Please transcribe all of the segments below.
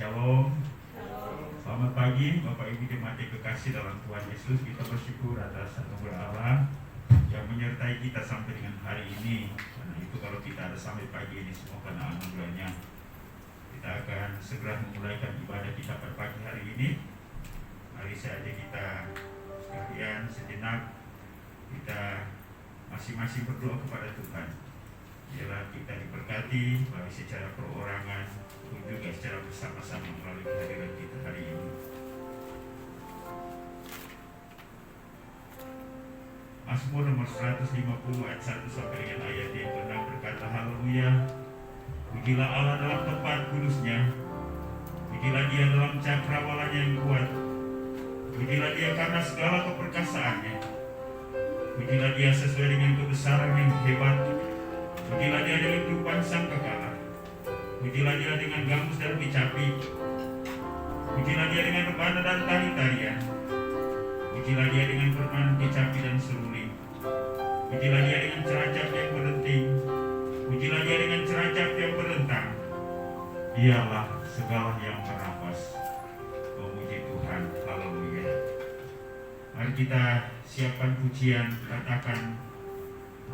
Shalom. Selamat pagi Bapak Ibu jemaat yang kekasih dalam Tuhan Yesus. Kita bersyukur atas anugerah Allah yang menyertai kita sampai dengan hari ini. Karena itu kalau kita ada sampai pagi ini semua karena anugerahnya. Kita akan segera memulaikan ibadah kita pada pagi hari ini. Mari saja kita sekalian sejenak kita masing-masing berdoa kepada Tuhan. Biarlah kita diberkati baik secara perorangan pun juga secara bersama-sama melalui kehadiran kita hari ini. Mazmur nomor 150 ayat 1 sampai dengan ayat yang ke-6 berkata, Haleluya, pujilah Allah dalam tempat kudusnya, pujilah Dia dalam cakrawalanya yang kuat, pujilah Dia karena segala keperkasaannya, pujilah Dia sesuai dengan kebesaran yang hebat, pujilah Dia dengan kehidupan sang kekala, pujilah Dia dengan gambus dan kecapi, pujilah Dia dengan rebana dan tari-tarian, pujilah Dia dengan permainan kecapi dan seruling, pujilah Dia dengan ceracap yang berdenting, pujilah Dia dengan ceracap yang berentang. Dialah segala yang bernafas memuji Tuhan. Haleluya. Mari kita siapkan pujian, katakan,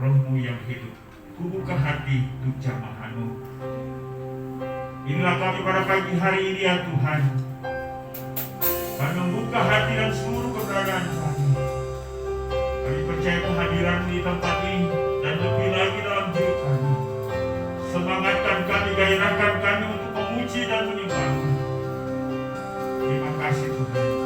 Rohmu yang hidup, kubuka hati untuk jamaah-Mu. Inilah kami pada pagi hari ini ya Tuhan. Kami membuka hati dan seluruh keberadaan kami. Kami percaya kehadiran-Mu di tempat ini dan lebih lagi dalam diri kami. Semangatkan kami, gairahkan kami untuk memuji dan menyembah-Mu. Terima kasih Tuhan.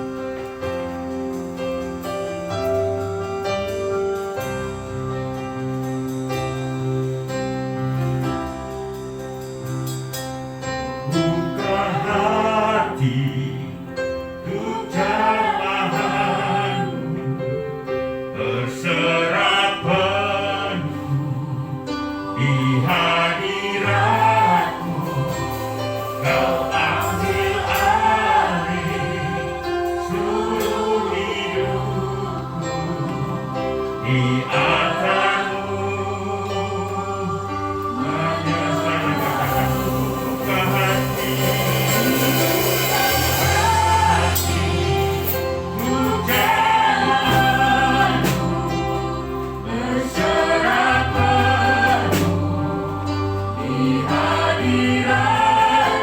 Hadirat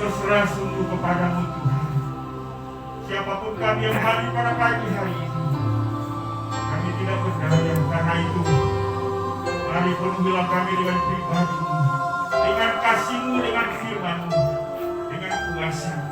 berserah sungguh kepadamu Tuhan. Siapapun kami yang hadir pada pagi hari ini, kami tidak berdaya. Karena itu, mari penuhilah kami dengan pribadi-Mu, dengan kasih-Mu, dengan firman-Mu, dengan kuasa-Mu.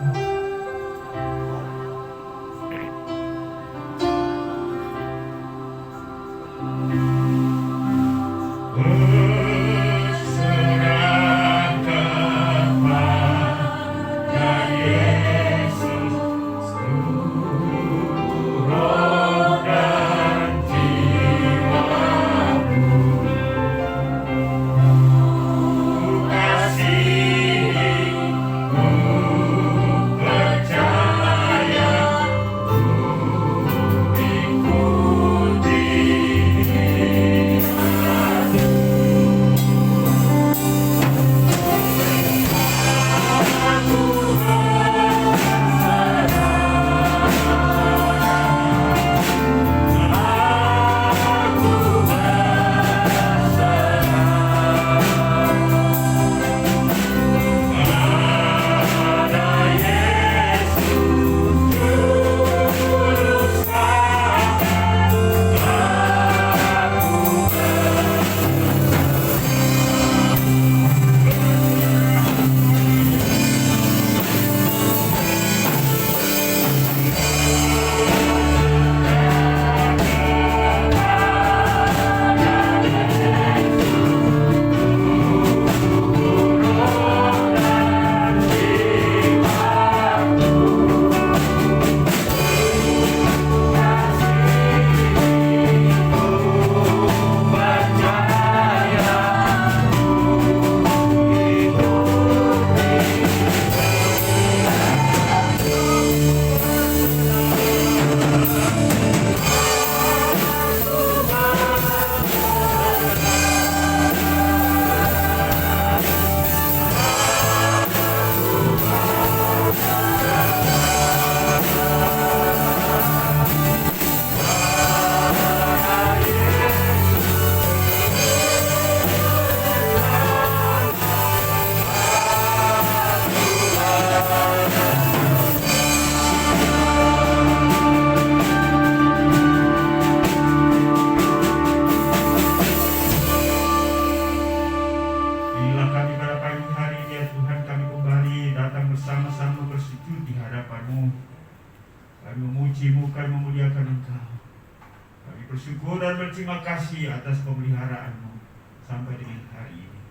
Bersyukur dan berterima kasih atas pemeliharaan-Mu sampai dengan hari ini.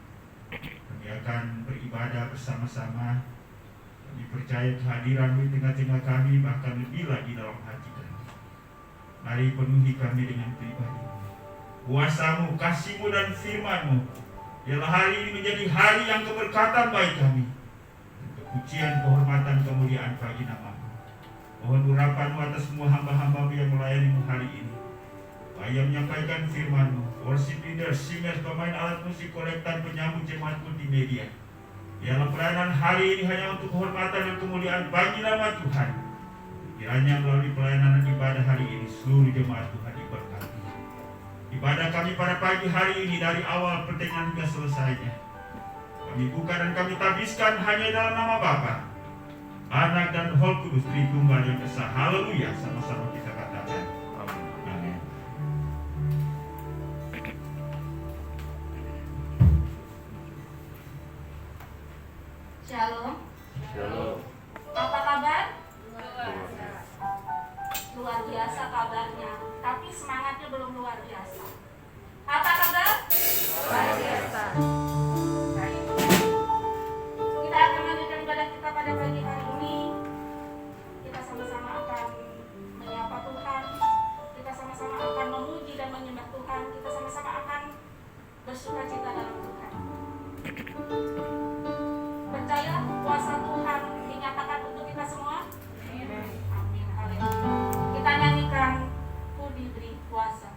Kami akan beribadah bersama-sama. Kami percaya kehadiran-Mu di tengah-tengah kami, bahkan lebih lagi dalam hati kami. Mari penuhi kami dengan pribadi-Mu, kuasa-Mu, kasih-Mu dan firman-Mu. Biarlah hari ini menjadi hari yang keberkatan bagi kami, untuk pujian, kehormatan, kemuliaan bagi nama-Mu. Mohon urapan-Mu atas semua hamba-hamba-Mu yang melayani-Mu hari ini. Yang menyampaikan firman-Mu, worship leader, singers, pemain alat musik, kolektan, penyambut jemaat multimedia. Biarlah pelayanan hari ini hanya untuk kehormatan dan kemuliaan bagi nama Tuhan. Kiranya melalui pelayanan ibadah hari ini, seluruh jemaat Tuhan diberkati. Ibadah kami pada pagi hari ini dari awal pertengahan hingga selesainya, kami buka dan kami tabiskan hanya dalam nama Bapa, Anak dan Roh Kudus, Tritunggal yang esa. Haleluya, sama-sama kita katakan. Shalom. Shalom. Apa kabar? Luar biasa kabarnya, tapi semangatnya belum luar biasa. Apa kabar? Luar biasa. Baik. Kita akan lanjutkan ibadah kita pada pagi hari ini. Kita sama-sama akan menyapa Tuhan. Kita sama-sama akan memuji dan menyembah Tuhan. Kita sama-sama akan bersukacita dalam Tuhan. Percaya kuasa Tuhan dinyatakan untuk kita semua. Amin. Haleluya. Kita nyanyikan Ku Diberi Kuasa.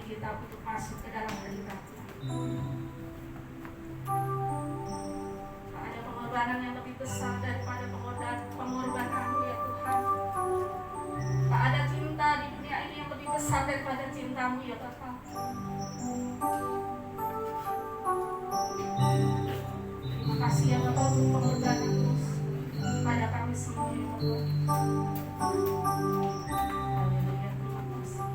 kita untuk masuk ke dalam hadirat-Nya. Tak ada pengorbanan yang lebih besar daripada pengorbanan-Mu ya Tuhan. Tak ada cinta di dunia ini yang lebih besar daripada cinta-Mu ya Bapa. Terima kasih ya Bapa untuk pengorbanan-Mu pada kami semua ya Bapa. Haleluya, terima kasih.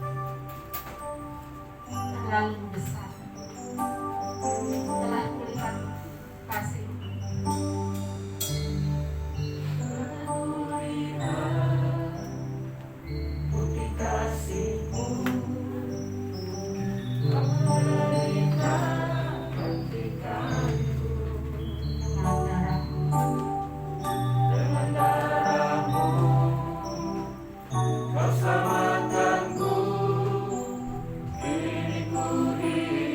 Terlalu besar telah kulihat kasih. Putih kasih-Mu, dengan darah-Mu Kau selamatkanku, kini ku hidup.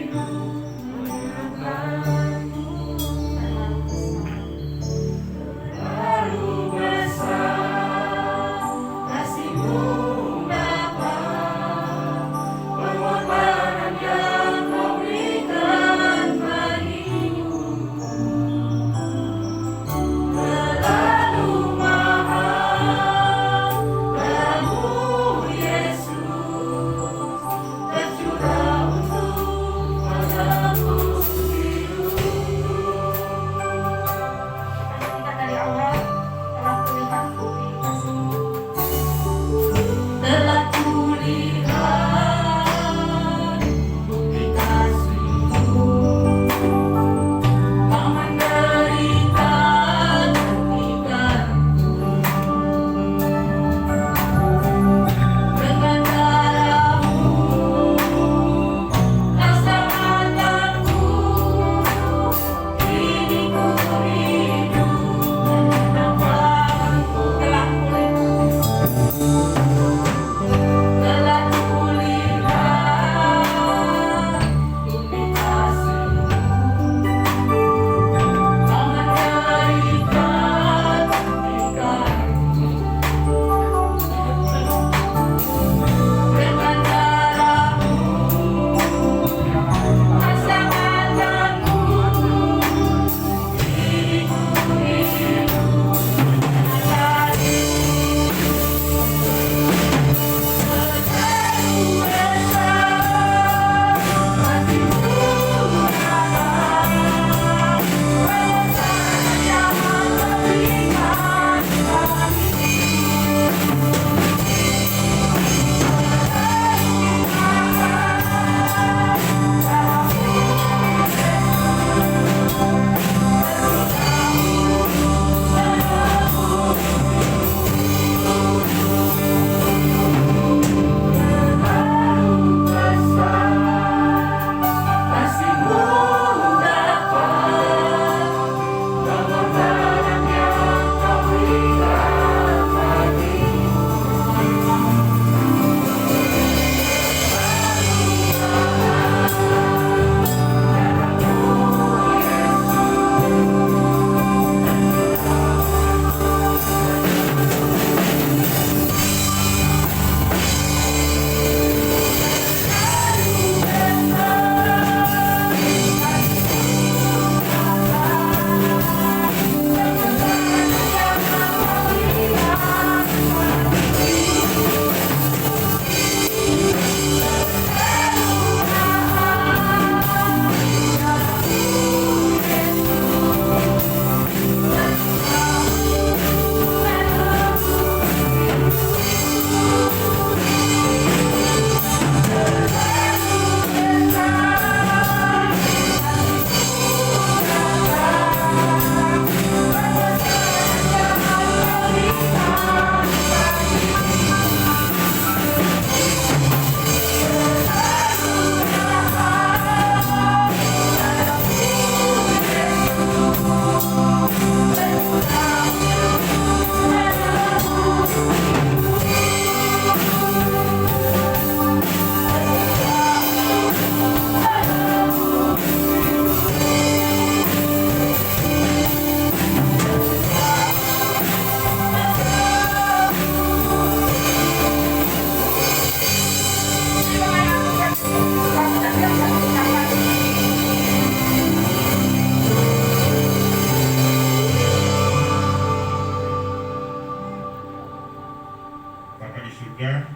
juga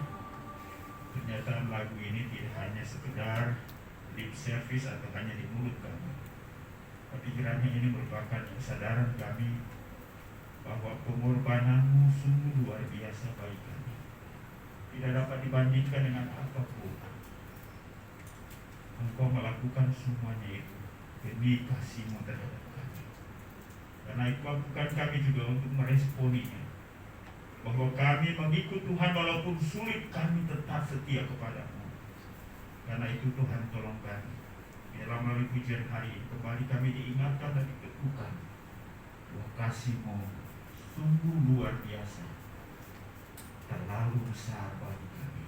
pernyataan lagu ini tidak hanya sekedar lip service atau hanya di mulut kami, tapi kiranya ini merupakan kesadaran kami bahwa pengorbananmu sungguh luar biasa bagi kami, tidak dapat dibandingkan dengan apapun. Engkau melakukan semuanya itu demi kasih-Mu terhadap kami. Karena itu mampukan kami juga untuk meresponinya, bahwa kami mengikut Tuhan walaupun sulit, kami tetap setia kepada-Mu. Karena itu Tuhan, tolong kami dalam melalui pujian hari ini kembali kami diingatkan dan diteguhkan bahwa kasih-Mu sungguh luar biasa, terlalu besar bagi kami.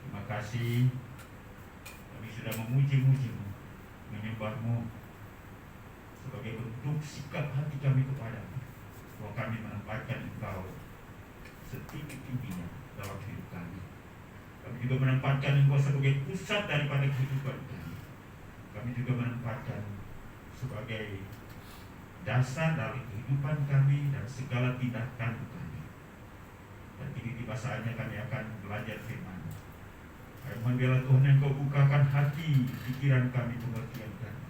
Terima kasih, kami sudah memuji-muji-Mu, menyembah-Mu sebagai bentuk sikap hati kami kepada-Mu, bahwa kami menempatkan Engkau setinggi-tingginya dalam hidup kami. Kami juga menempatkan Engkau sebagai pusat daripada kehidupan kami. Kami juga menempatkan sebagai dasar dari kehidupan kami dan segala tindakan kami. Dan kini tiba saatnya kami akan belajar firman. Mohon biarlah Tuhan Engkau bukakan hati, pikiran kami, pengertian kami,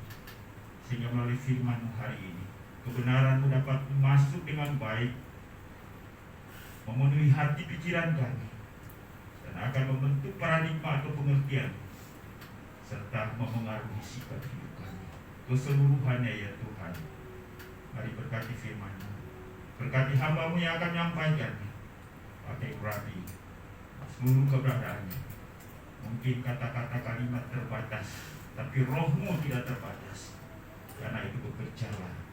sehingga melalui firman-Mu hari ini kebenaran-Mu dapat masuk dengan baik, memenuhi hati pikiran kami, dan akan membentuk paradigma atau pengertian serta memengaruhi sikap hidup kami keseluruhannya. Ya Tuhan, mari berkati firman-Mu, berkati hamba-Mu yang akan menyampaikan, pakai berarti seluruh keberadaannya. Mungkin kata-kata kalimat terbatas, tapi Roh-Mu tidak terbatas. Karena itu bekerjalah.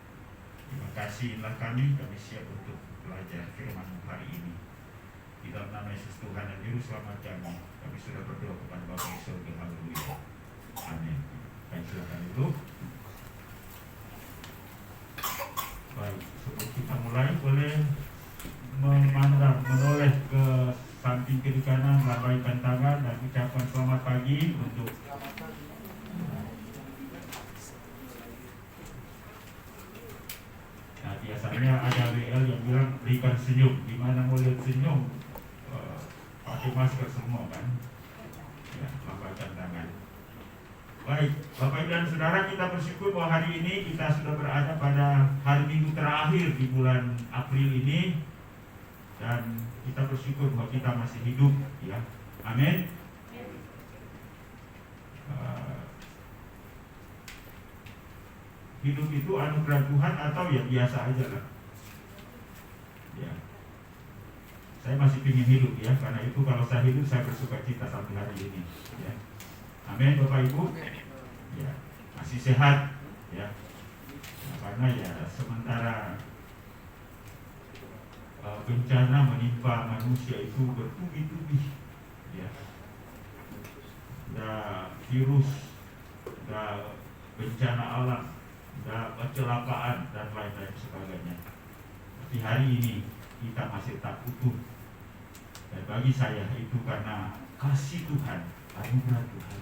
Terima kasih, inilah kami siap untuk belajar firman-Mu hari ini. Di dalam nama Yesus Tuhan dan Juru Selamat kami sudah berdoa kepada Bapa di surga. Haleluya. Amin. Baik, silakan duduk. Baik, sebelum kita mulai, boleh memandang, menoleh ke samping kiri kanan, lambaikan tangan dan ucapkan selamat pagi untuk biasanya ada WL yang bilang berikan senyum. Di mana mau lihat senyum, pakai masker semua kan? Ya, lambaikan tangan. Baik, Bapak Ibu dan Saudara, kita bersyukur bahwa hari ini kita sudah berada pada hari Minggu terakhir di bulan April ini, dan kita bersyukur bahwa kita masih hidup, ya. Amin. Hidup itu anugerah Tuhan atau ya biasa aja lah. Ya. Saya masih ingin hidup, ya. Karena itu kalau saya hidup, saya bersuka cita sampai hari ini, ya. Amin, Bapak Ibu. Ya, masih sehat, ya. Nah, karena ya sementara bencana menimpa manusia itu bertubi-tubi, ya. Ada virus, ada bencana alam, ada kecelakaan dan lain-lain sebagainya. Tapi hari ini kita masih tak utuh. Dan bagi saya itu karena kasih Tuhan, anugerah Tuhan.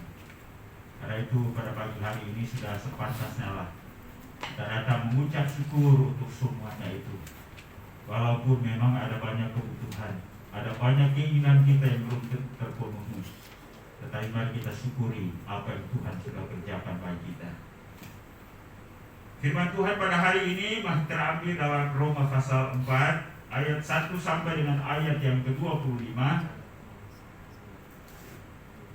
Karena itu pada pagi hari ini sudah sepantasnya lah kita datang mengucap syukur untuk semuanya itu. Walaupun memang ada banyak kebutuhan, ada banyak keinginan kita yang belum terpenuhi, tetapi mari kita syukuri apa yang Tuhan sudah kerjakan bagi kita. Firman Tuhan pada hari ini masih terambil dalam Roma pasal 4 ayat 1 sampai dengan ayat yang ke-25.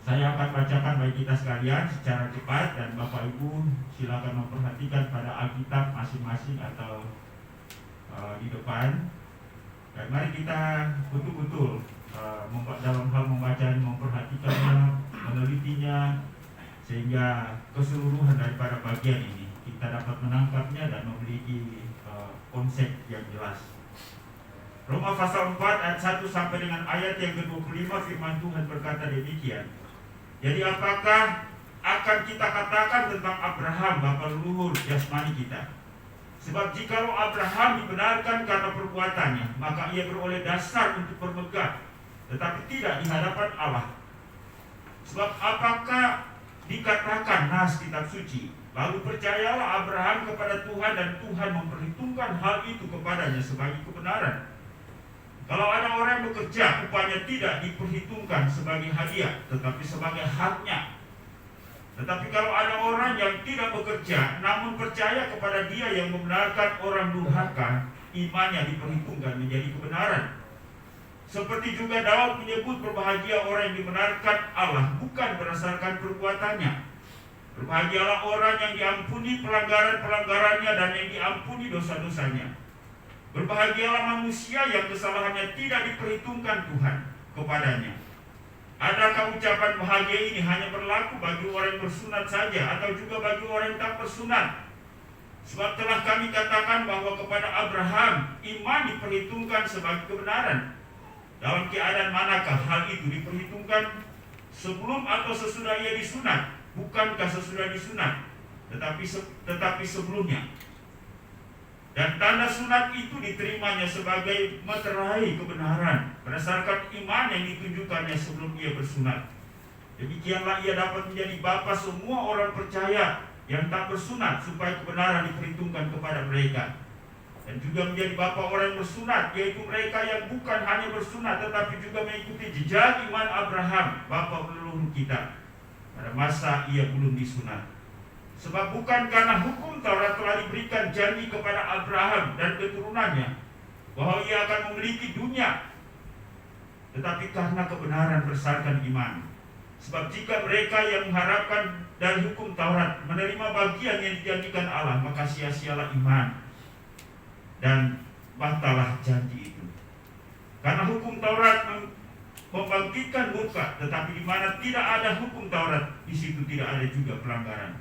Saya akan bacakan bagi kita sekalian secara cepat, dan Bapak Ibu silakan memperhatikan pada Alkitab masing-masing atau di depan. Dan mari kita betul-betul dalam hal membacanya, memperhatikannya, menelitinya, sehingga keseluruhan daripada bagian ini kita dapat menangkapnya dan memiliki konsep yang jelas. Roma pasal 4 ayat 1 sampai dengan ayat yang ke-25, firman Tuhan berkata demikian. Jadi apakah akan kita katakan tentang Abraham, bapa leluhur jasmani kita? Sebab jikalau Abraham dibenarkan karena perbuatannya, maka ia beroleh dasar untuk bermegah, tetapi tidak di hadapan Allah. Sebab apakah dikatakan nas kitab suci, lalu percayalah Abraham kepada Tuhan dan Tuhan memperhitungkan hal itu kepadanya sebagai kebenaran. Kalau ada orang yang bekerja, upahnya tidak diperhitungkan sebagai hadiah, tetapi sebagai haknya. Tetapi kalau ada orang yang tidak bekerja, namun percaya kepada Dia yang membenarkan orang durhaka, imannya diperhitungkan menjadi kebenaran. Seperti juga Daud menyebut berbahagia orang yang dibenarkan Allah bukan berdasarkan perbuatannya. Berbahagialah orang yang diampuni pelanggaran-pelanggarannya dan yang diampuni dosa-dosanya. Berbahagialah manusia yang kesalahannya tidak diperhitungkan Tuhan kepadanya. Adakah ucapan bahagia ini hanya berlaku bagi orang yang bersunat saja atau juga bagi orang yang tak bersunat? Sebab telah kami katakan bahwa kepada Abraham iman diperhitungkan sebagai kebenaran. Dalam keadaan manakah hal itu diperhitungkan? Sebelum atau sesudah ia disunat? Bukankah sesudah disunat, tetapi sebelumnya. Dan tanda sunat itu diterimanya sebagai meterai kebenaran berdasarkan iman yang ditunjukkannya sebelum ia bersunat. Demikianlah ia dapat menjadi bapa semua orang percaya yang tak bersunat, supaya kebenaran diperhitungkan kepada mereka. Dan juga menjadi bapa orang yang bersunat, yaitu mereka yang bukan hanya bersunat tetapi juga mengikuti jejak iman Abraham, bapa leluhur kita, pada masa ia belum disunat. Sebab bukan karena hukum Taurat telah diberikan janji kepada Abraham dan keturunannya bahwa ia akan memiliki dunia, tetapi karena kebenaran berdasarkan iman. Sebab jika mereka yang mengharapkan dari hukum Taurat menerima bagian yang dijanjikan Allah, maka sia-sialah iman dan batalah janji itu. Karena hukum Taurat membangkitkan murka, tetapi di mana tidak ada hukum Taurat, di situ tidak ada juga pelanggaran.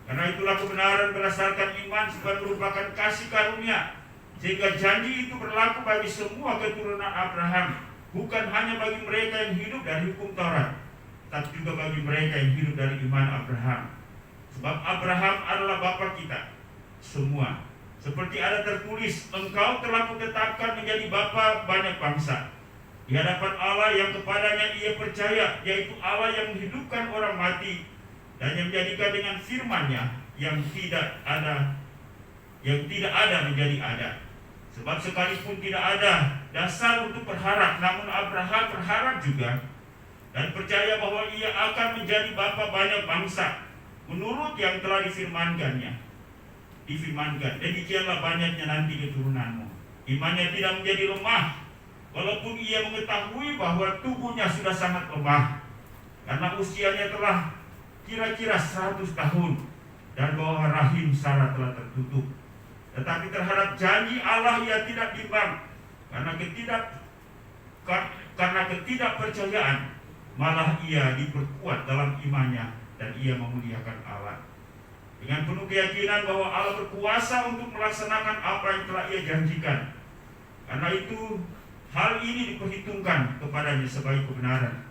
Karena itulah kebenaran berdasarkan iman sebagai merupakan kasih karunia, sehingga janji itu berlaku bagi semua keturunan Abraham, bukan hanya bagi mereka yang hidup dari hukum Taurat, tapi juga bagi mereka yang hidup dari iman Abraham. Sebab Abraham adalah bapa kita semua. Seperti ada tertulis, engkau telah kutetapkan menjadi bapa banyak bangsa, di hadapan Allah yang kepadanya ia percaya, yaitu Allah yang menghidupkan orang mati dan yang menjadikan dengan firman-Nya yang tidak ada menjadi ada. Sebab sekalipun tidak ada dasar untuk berharap, namun Abraham berharap juga dan percaya bahwa ia akan menjadi bapa banyak bangsa menurut yang telah difirmankan, demikianlah banyaknya nanti keturunanmu. Imannya tidak menjadi lemah, walaupun ia mengetahui bahwa tubuhnya sudah sangat lemah, karena usianya telah kira-kira 100 tahun dan bahwa rahim Sarah telah tertutup. Tetapi terhadap janji Allah ia tidak bimbang, karena ketidakpercayaan, malah ia diperkuat dalam imannya dan ia memuliakan Allah dengan penuh keyakinan bahwa Allah berkuasa untuk melaksanakan apa yang telah ia janjikan. Karena itu hal ini diperhitungkan kepadanya sebagai kebenaran.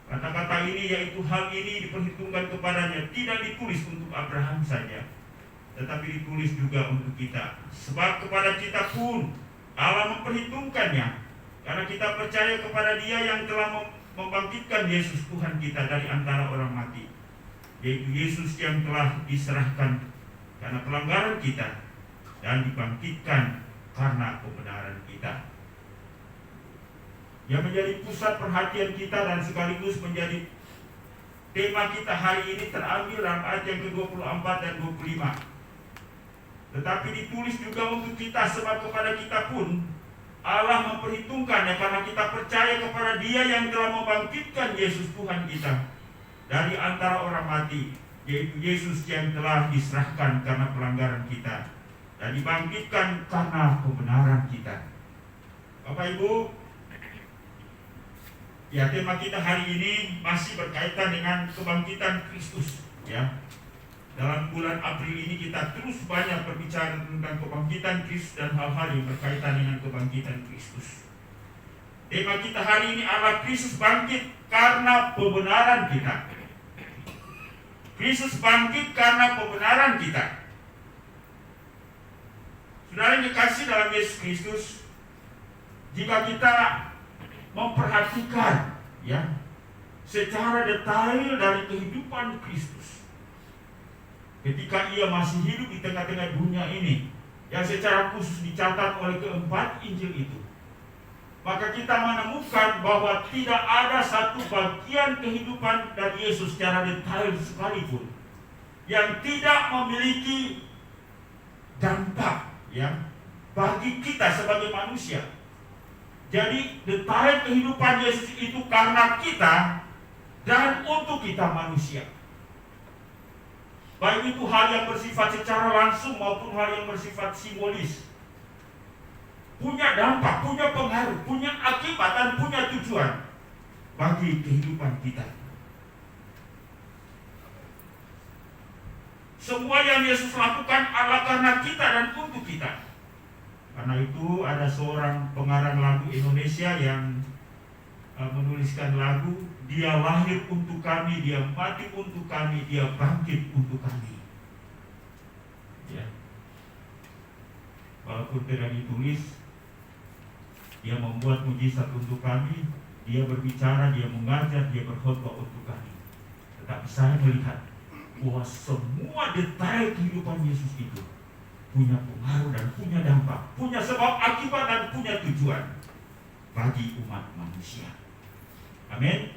Kata-kata ini, yaitu hal ini diperhitungkan kepadanya, tidak ditulis untuk Abraham saja, tetapi ditulis juga untuk kita. Sebab kepada kita pun Allah memperhitungkannya, karena kita percaya kepada Dia yang telah membangkitkan Yesus Tuhan kita dari antara orang mati, yaitu Yesus yang telah diserahkan karena pelanggaran kita dan dibangkitkan karena kebenaran kita. Yang menjadi pusat perhatian kita dan sekaligus menjadi tema kita hari ini terambil dalam ayat yang ke-24 dan 25. Tetapi ditulis juga untuk kita, sebab kepada kita pun Allah memperhitungkannya karena kita percaya kepada Dia yang telah membangkitkan Yesus Tuhan kita dari antara orang mati, yaitu Yesus yang telah diserahkan karena pelanggaran kita dan dibangkitkan karena kebenaran kita. Bapak Ibu, ya, tema kita hari ini masih berkaitan dengan kebangkitan Kristus. Ya, dalam bulan April ini kita terus banyak berbicara tentang kebangkitan Kristus dan hal-hal yang berkaitan dengan kebangkitan Kristus. Tema kita hari ini adalah Kristus bangkit karena kebenaran kita. Kristus bangkit karena kebenaran kita. Saudara yang dikasih dalam Yesus Kristus, jika kita memperhatikan secara detail dari kehidupan Kristus ketika ia masih hidup di tengah-tengah dunia ini, yang secara khusus dicatat oleh keempat Injil itu, maka kita menemukan bahwa tidak ada satu bagian kehidupan dari Yesus secara detail sekalipun yang tidak memiliki dampak ya bagi kita sebagai manusia. Jadi detail kehidupan Yesus itu karena kita dan untuk kita manusia. Baik itu hal yang bersifat secara langsung maupun hal yang bersifat simbolis. Punya dampak, punya pengaruh, punya akibat dan punya tujuan bagi kehidupan kita. Semua yang Yesus lakukan adalah karena kita dan untuk kita. Karena itu ada seorang pengarang lagu Indonesia yang menuliskan lagu, dia lahir untuk kami, dia mati untuk kami, dia bangkit untuk kami. Ya. Walaupun tidak ditulis, dia membuat mujizat untuk kami, dia berbicara, dia mengajar, dia berkhotbah untuk kami. Tetapi saya melihat bahwa semua detail kehidupan Yesus itu punya pengaruh dan punya dampak, punya sebab akibat dan punya tujuan bagi umat manusia. Amin.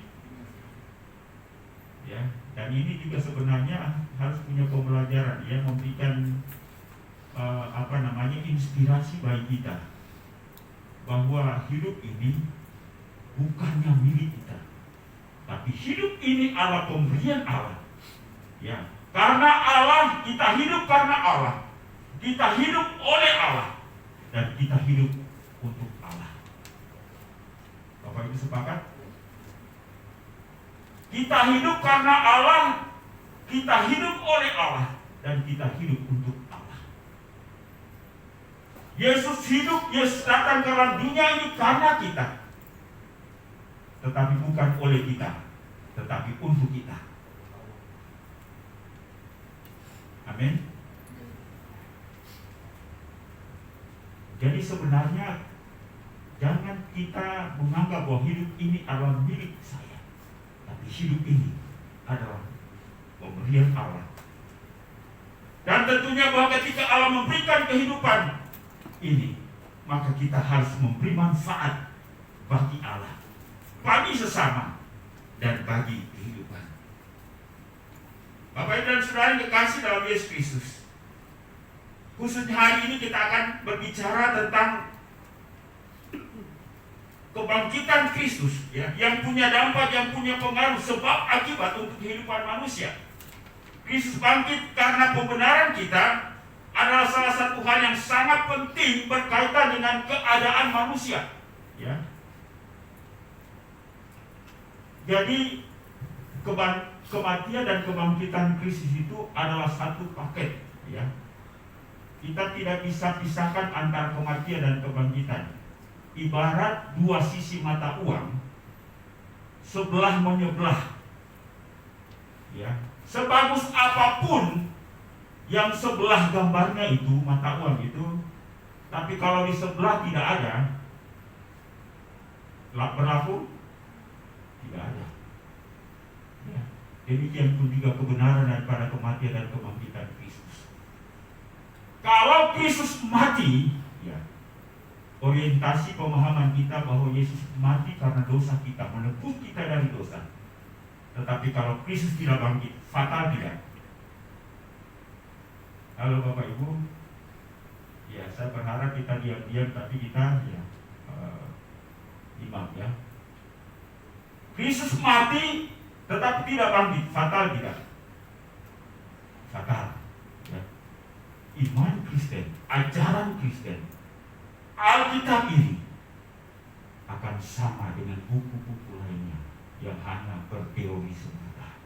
Ya, dan ini juga sebenarnya harus punya pembelajaran, ya, memberikan inspirasi bagi kita bahwa hidup ini bukannya milik kita, tapi hidup ini adalah pemberian Allah. Ya, karena Allah kita hidup, karena Allah kita hidup oleh Allah, dan kita hidup untuk Allah. Bapak Ibu sepakat? Kita hidup karena Allah, kita hidup oleh Allah, dan kita hidup untuk Allah. Yesus hidup, Yesus datang ke dalam dunia ini karena kita, tetapi bukan oleh kita, tetapi untuk kita. Amin. Jadi sebenarnya jangan kita menganggap bahwa hidup ini adalah milik saya, tapi hidup ini adalah pemberian Allah. Dan tentunya bahwa ketika Allah memberikan kehidupan ini, maka kita harus memberi manfaat bagi Allah, bagi sesama, dan bagi kehidupan. Bapak Ibu dan Saudara yang dikasihi dalam Yesus Kristus, khususnya hari ini kita akan berbicara tentang kebangkitan Kristus, ya, yang punya dampak, yang punya pengaruh, sebab akibat untuk kehidupan manusia. Kristus bangkit karena pembenaran kita adalah salah satu hal yang sangat penting berkaitan dengan keadaan manusia. Ya. Jadi kematian dan kebangkitan Kristus itu adalah satu paket. Ya. Kita tidak bisa pisahkan antara kematian dan kebangkitan. Ibarat dua sisi mata uang, sebelah menyebelah. Ya. Sebagus apapun yang sebelah gambarnya itu, mata uang itu, tapi kalau di sebelah tidak ada, berlaku tidak ada. Ya. Demikian pun juga kebenaran daripada kematian dan kebangkitan Kristus. Kalau Kristus mati, ya, orientasi pemahaman kita bahwa Yesus mati karena dosa kita, menebus kita dari dosa. Tetapi kalau Kristus tidak bangkit, fatal tidak? Halo Bapak Ibu, ya saya berharap kita diam-diam, tapi kita ya imam, ya. Kristus mati tetapi tidak bangkit, fatal tidak? Fatal. Ya. Iman Kristen, ajaran Kristen, Alkitab ini akan sama dengan buku-buku lainnya yang hanya berteori semata.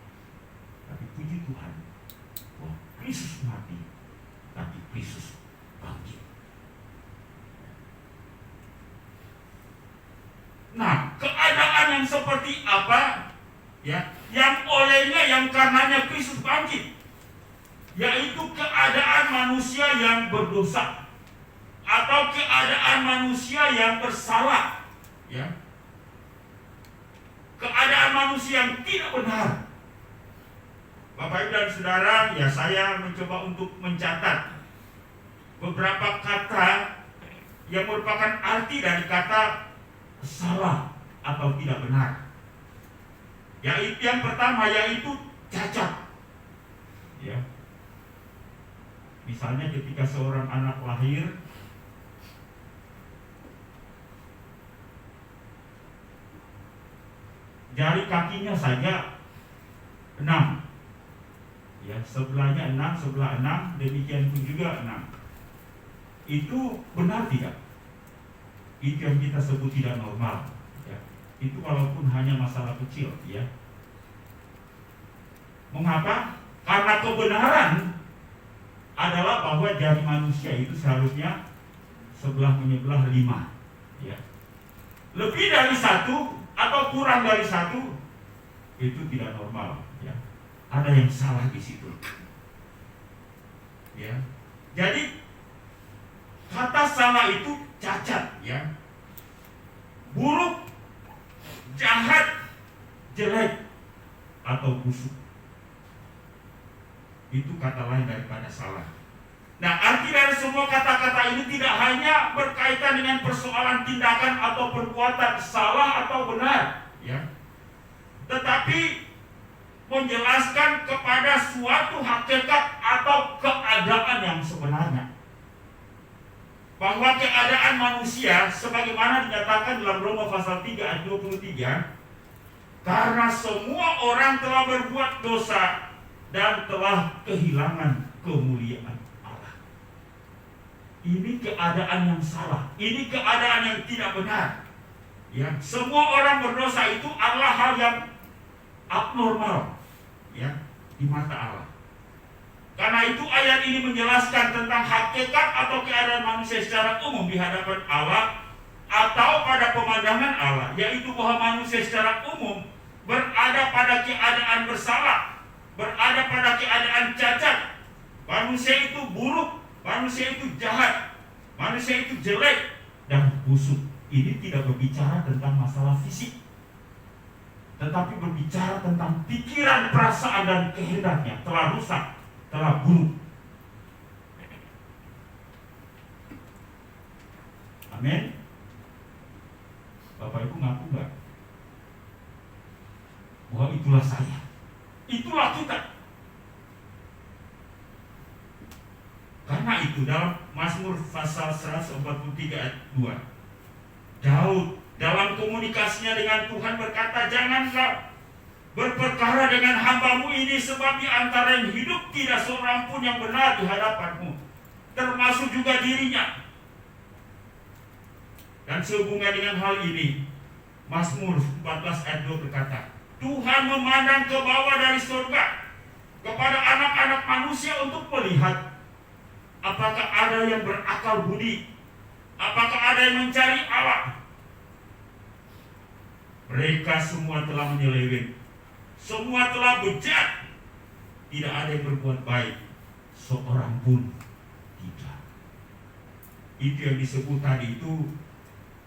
Tapi puji Tuhan, bahwa Kristus mati, tapi Kristus bangkit. Nah, keadaan yang seperti apa, ya, yang olehnya, yang karenanya Kristus bangkit, yaitu keadaan manusia yang berdosa atau keadaan manusia yang bersalah, ya, keadaan manusia yang tidak benar. Bapak Ibu dan Saudara, ya saya mencoba untuk mencatat beberapa kata yang merupakan arti dari kata salah atau tidak benar. Yaitu yang pertama yaitu cacat. Ya. Misalnya ketika seorang anak lahir, jari kakinya saja 6. Ya, sebelahnya 6, sebelah 6, demikian pun juga 6. Itu benar tidak? Itu yang kita sebut tidak normal. Ya. Itu walaupun hanya masalah kecil, ya. Mengapa? Karena kebenaran adalah bahwa jari manusia itu seharusnya sebelah menyebelah 5. Ya. Lebih dari 1 atau kurang dari 1 itu tidak normal. Ya. Ada yang salah di situ. Ya. Jadi kata salah itu cacat, ya. Buruk, jahat, jelek, atau busuk. Itu kata lain daripada salah. Nah, arti dari semua kata-kata ini tidak hanya berkaitan dengan persoalan tindakan atau perbuatan salah atau benar, ya. Tetapi menjelaskan kepada suatu hakikat atau keadaan yang sebenarnya. Bahwa keadaan manusia sebagaimana dinyatakan dalam Roma pasal 3 ayat 23, karena semua orang telah berbuat dosa dan telah kehilangan kemuliaan Allah. Ini keadaan yang salah. Ini keadaan yang tidak benar. Ya, semua orang berdosa itu adalah hal yang abnormal, ya, di mata Allah. Karena itu ayat ini menjelaskan tentang hakikat atau keadaan manusia secara umum di hadapan Allah atau pada pemandangan Allah, yaitu bahwa manusia secara umum berada pada keadaan bersalah, berada pada keadaan cacat. Manusia itu buruk, manusia itu jahat, manusia itu jelek dan busuk. Ini tidak berbicara tentang masalah fisik, tetapi berbicara tentang pikiran, perasaan, dan kehendaknya telah rusak, telah buruk. Amin. Bapak Ibu ngaku nggak bahwa itulah saya, itulah kita? Karena itu dalam Mazmur pasal 143 ayat 2, Daud dalam komunikasinya dengan Tuhan berkata, janganlah berperkara dengan hambamu ini, sebab di antara yang hidup tidak seorang pun yang benar di hadapanmu, termasuk juga dirinya. Dan sehubungan dengan hal ini, Mazmur 14 ayat 2 berkata, Tuhan memandang ke bawah dari surga kepada anak-anak manusia untuk melihat apakah ada yang berakal budi, apakah ada yang mencari Allah. Mereka semua telah menyeleweng, semua telah bejat, tidak ada yang berbuat baik, seorang pun tidak. Itu yang disebut tadi itu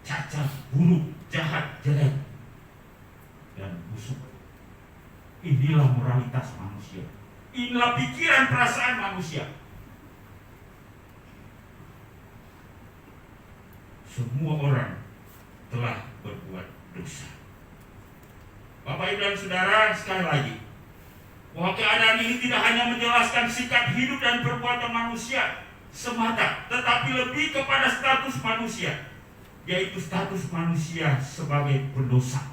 cacat, buruk, jahat, jelek, dan busuk. Inilah moralitas manusia. Inilah pikiran perasaan manusia. Semua orang telah berbuat dosa. Bapak Ibu dan Saudara, sekali lagi, bahwa keadaan ini tidak hanya menjelaskan sikap hidup dan perbuatan manusia semata, tetapi lebih kepada status manusia, yaitu status manusia sebagai pendosa.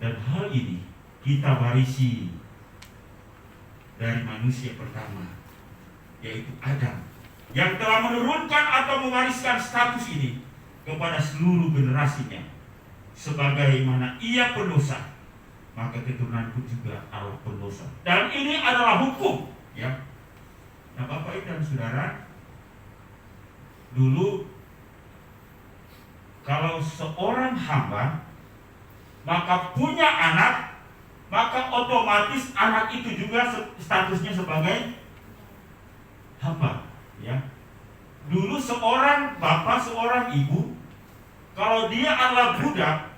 Dan hal ini kita warisi dari manusia pertama, yaitu Adam, yang telah menurunkan atau mewariskan status ini kepada seluruh generasinya. Sebagaimana ia pendosa, maka keturunanku juga adalah pendosa. Dan ini adalah hukum, ya. Nah, Bapak Ibu dan Saudara, dulu kalau seorang hamba maka punya anak, maka otomatis anak itu juga statusnya sebagai hamba, ya. Dulu seorang bapak, seorang ibu, kalau dia adalah budak,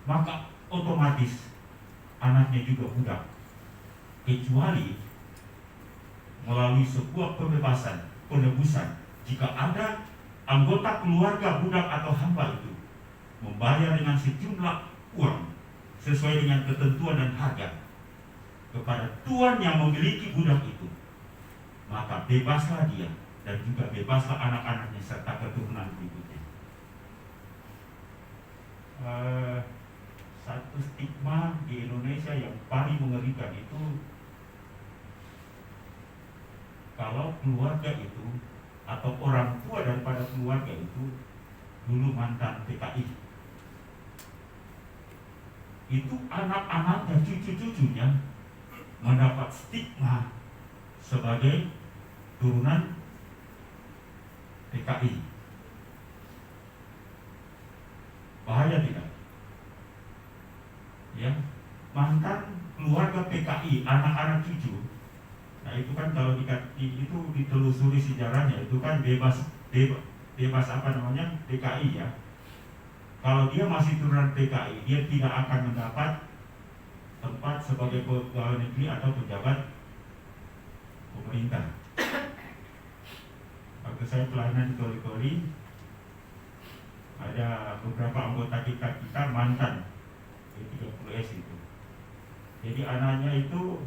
maka otomatis anaknya juga budak, kecuali melalui sebuah penebusan, jika ada anggota keluarga budak atau hamba itu membayar dengan sejumlah uang sesuai dengan ketentuan dan harga kepada tuan yang memiliki budak itu, maka bebaslah dia dan juga bebaslah anak-anaknya serta keturunan berikutnya. Satu stigma di Indonesia yang paling mengerikan itu kalau keluarga itu atau orang tua daripada keluarga itu dulu mantan PKI. Itu anak-anaknya, cucu-cucunya mendapat stigma sebagai turunan PKI. Bahaya tidak? Ya, mantan keluarga PKI, anak-anak cucu. Nah itu kan kalau itu ditelusuri sejarahnya itu kan bebas apa namanya PKI ya. Kalau dia masih turunan PKI, dia tidak akan mendapat tempat sebagai pegawai negeri atau pejabat pemerintah. Waktu saya pelayanan di Koli-Koli, ada beberapa anggota kita mantan P30S itu. Jadi anaknya itu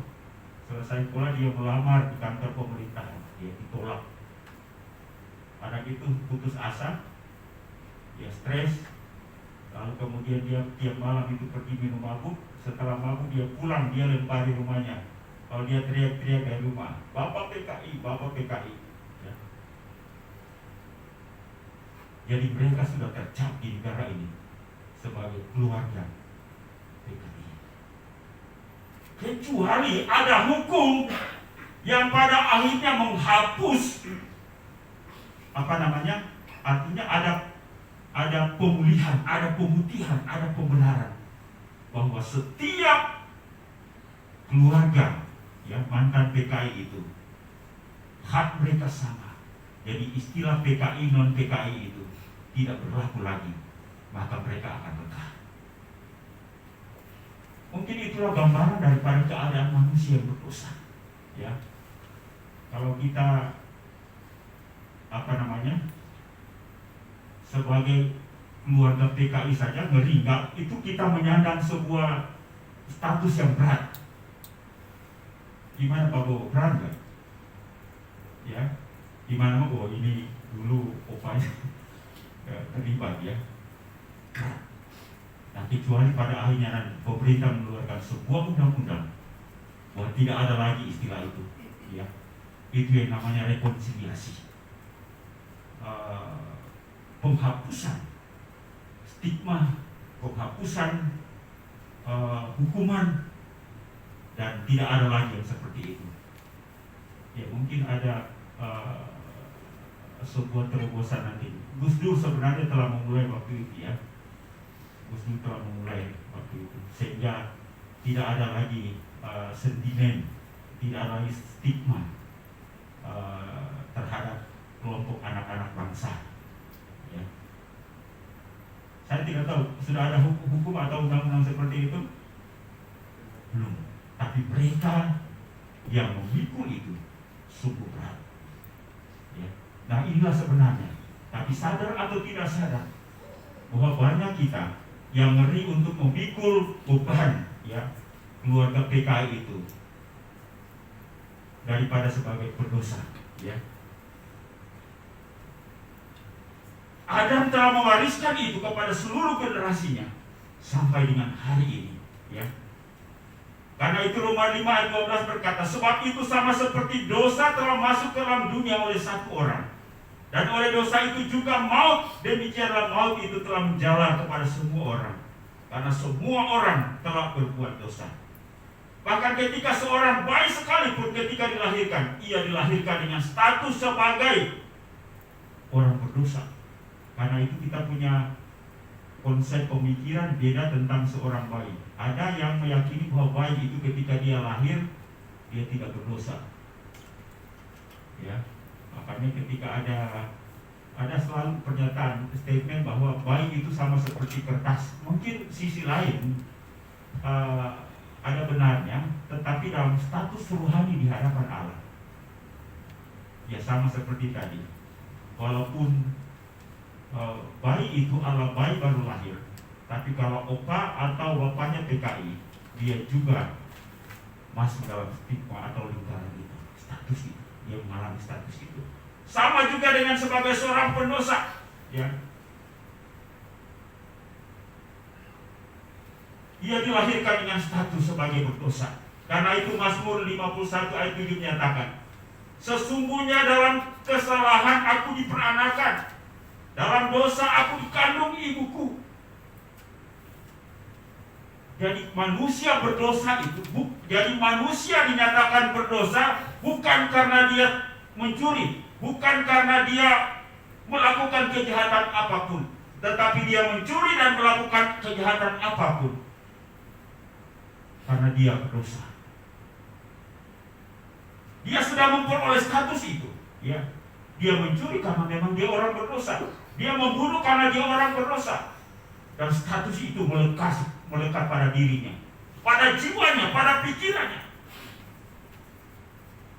selesai sekolah dia melamar di kantor pemerintah, dia ditolak. Anak itu putus asa, dia stres, lalu kemudian dia tiap malam itu pergi minum mabuk. Setelah mabuk dia pulang, dia lempari rumahnya. Kalau dia teriak-teriak dari rumah, Bapak PKI, Bapak PKI. Ya. Jadi mereka sudah tercap di negara ini sebagai keluarga PKI. Kecuali ada hukum yang pada akhirnya menghapus apa namanya, artinya ada pemulihan, ada pemutihan, ada pembenaran bahwa setiap keluarga ya mantan PKI itu hak mereka sama. Jadi istilah PKI non PKI itu tidak berlaku lagi, maka mereka akan lega. Mungkin itulah gambaran daripada keadaan manusia yang berdosa. Ya, kalau kita apa namanya sebagai keluarga PKI saja ngeri nggak? Itu kita menyandang sebuah status yang berat. Gimana Pak Bo? Berat nggak? Ya, gimana Bo? Ini dulu opanya terlibat ya. Nah, kecuali pada akhirnya nanti pemerintah mengeluarkan sebuah undang-undang bahwa tidak ada lagi istilah itu, ya, itu yang namanya rekonsiliasi, penghapusan stigma, penghapusan hukuman, dan tidak ada lagi yang seperti itu. Ya mungkin ada sebuah terobosan nanti. Gus Dur sebenarnya telah memulai waktu itu ya. Gus Dur telah memulai waktu itu sehingga tidak ada lagi sentimen, tidak ada lagi stigma terhadap kelompok anak-anak bangsa. Ya. Saya tidak tahu sudah ada hukum atau undang-undang seperti itu belum. Tapi mereka yang memikul itu sungguh berat. Ya. Nah inilah sebenarnya. Tapi sadar atau tidak sadar bahwa banyak kita yang ngeri untuk memikul beban ya keluarga PKI itu daripada sebagai berdosa ya. Adam telah mewariskan itu kepada seluruh generasinya sampai dengan hari ini ya. Karena itu Roma 5 ayat 12 berkata, sebab itu sama seperti dosa telah masuk ke dalam dunia oleh satu orang, dan oleh dosa itu juga maut, demikianlah maut itu telah menjalar kepada semua orang, karena semua orang telah berbuat dosa. Bahkan ketika seorang bayi sekalipun ketika dilahirkan, ia dilahirkan dengan status sebagai orang berdosa. Karena itu kita punya konsep pemikiran beda tentang seorang bayi. Ada yang meyakini bahwa bayi itu ketika dia lahir, dia tidak berdosa. Ya, makanya ketika ada selalu pernyataan statement bahwa bayi itu sama seperti kertas. Mungkin sisi lain ada benarnya, tetapi dalam status rohani di hadapan Allah, ya sama seperti tadi. Walaupun bayi itu adalah bayi baru lahir. Tapi kalau opa atau bapaknya PKI, dia juga masuk dalam stigma atau lingkaran itu, status itu, dia mengalami status itu. Sama juga dengan sebagai seorang pendosa, ya. Ia dilahirkan dengan status sebagai berdosa. Karena itu Mazmur 51 ayat 7 menyatakan, sesungguhnya dalam kesalahan aku diperanakan, dalam dosa aku dikandung ibuku. Jadi manusia berdosa itu, jadi manusia dinyatakan berdosa bukan karena dia mencuri, bukan karena dia melakukan kejahatan apapun, tetapi dia mencuri dan melakukan kejahatan apapun karena dia berdosa. Dia sudah memperoleh status itu, ya. Dia mencuri karena memang dia orang berdosa. Dia membunuh karena dia orang berdosa. Dan status itu melekat pada dirinya, pada jiwanya, pada pikirannya.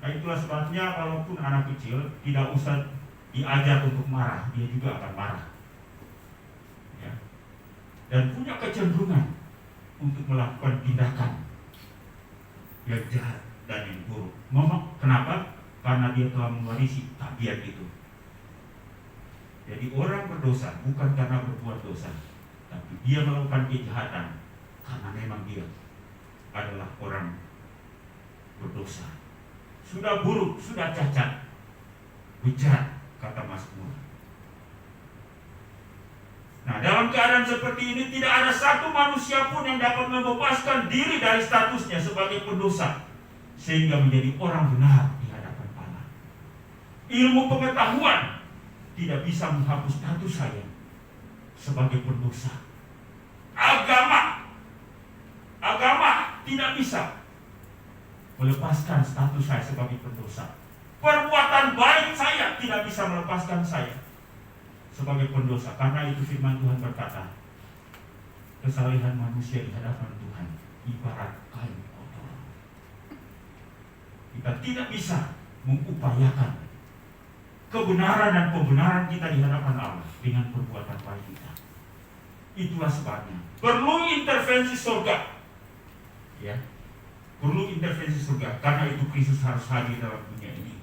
Nah, itulah sebabnya walaupun anak kecil tidak usah diajar untuk marah, dia juga akan marah, ya. Dan punya kecenderungan untuk melakukan tindakan yang jahat dan yang buruk. Kenapa? Karena dia telah mewarisi tabiat itu. Jadi orang berdosa bukan karena berbuat dosa, tapi dia melakukan kejahatan karena memang dia adalah orang berdosa. Sudah buruk, sudah cacat, bejat, kata Mazmur. Nah, dalam keadaan seperti ini tidak ada satu manusia pun yang dapat membebaskan diri dari statusnya sebagai pendosa sehingga menjadi orang benar di hadapan Allah. Ilmu pengetahuan tidak bisa menghapus status saya sebagai pendosa. Agama tidak bisa melepaskan status saya sebagai pendosa. Perbuatan baik saya tidak bisa melepaskan saya sebagai pendosa. Karena itu firman Tuhan berkata, kesalehan manusia di hadapan Tuhan ibarat kain kotor. Kita tidak bisa mengupayakan kebenaran dan pembenaran kita di hadapan Allah dengan perbuatan baik kita. Itulah sebabnya perlu intervensi surga, ya, perlu intervensi surga. Karena itu Kristus harus hadir dalam dunia ini.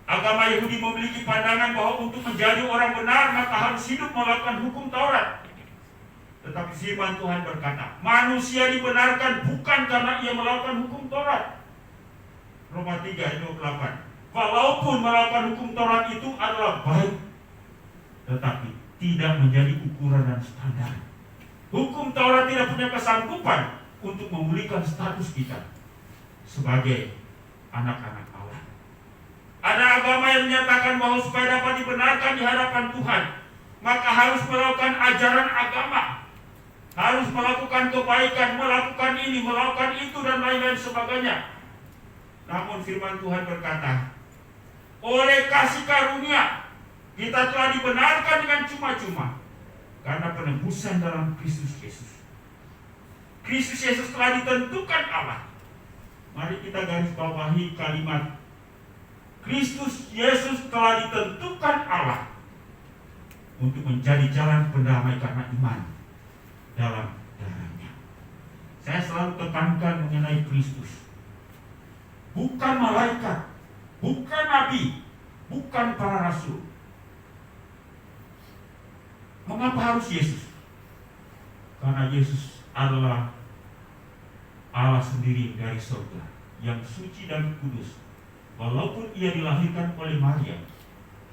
Agama Yahudi memiliki pandangan bahwa untuk menjadi orang benar maka harus hidup melakukan hukum Taurat. Tetapi firman Tuhan berkata, manusia dibenarkan bukan karena ia melakukan hukum Taurat. Roma 3 ayat 28. Walaupun melakukan hukum Taurat itu adalah baik, tetapi tidak menjadi ukuran dan standar. Hukum Taurat tidak punya kesanggupan untuk memulihkan status kita sebagai anak-anak Allah. Ada agama yang menyatakan bahwa supaya dapat dibenarkan di hadapan Tuhan, maka harus melakukan ajaran agama, harus melakukan kebaikan, melakukan ini, melakukan itu, dan lain-lain sebagainya. Namun firman Tuhan berkata, oleh kasih karunia kita telah dibenarkan dengan cuma-cuma karena penebusan dalam Kristus Yesus. Kristus Yesus telah ditentukan Allah. Mari kita garis bawahi kalimat Kristus Yesus telah ditentukan Allah untuk menjadi jalan pendamai karena iman dalam darahnya. Saya selalu tekankan mengenai Kristus. Bukan malaikat, bukan nabi, bukan para rasul. Mengapa harus Yesus? Karena Yesus adalah Allah sendiri dari surga yang suci dan kudus. Walaupun ia dilahirkan oleh Maria,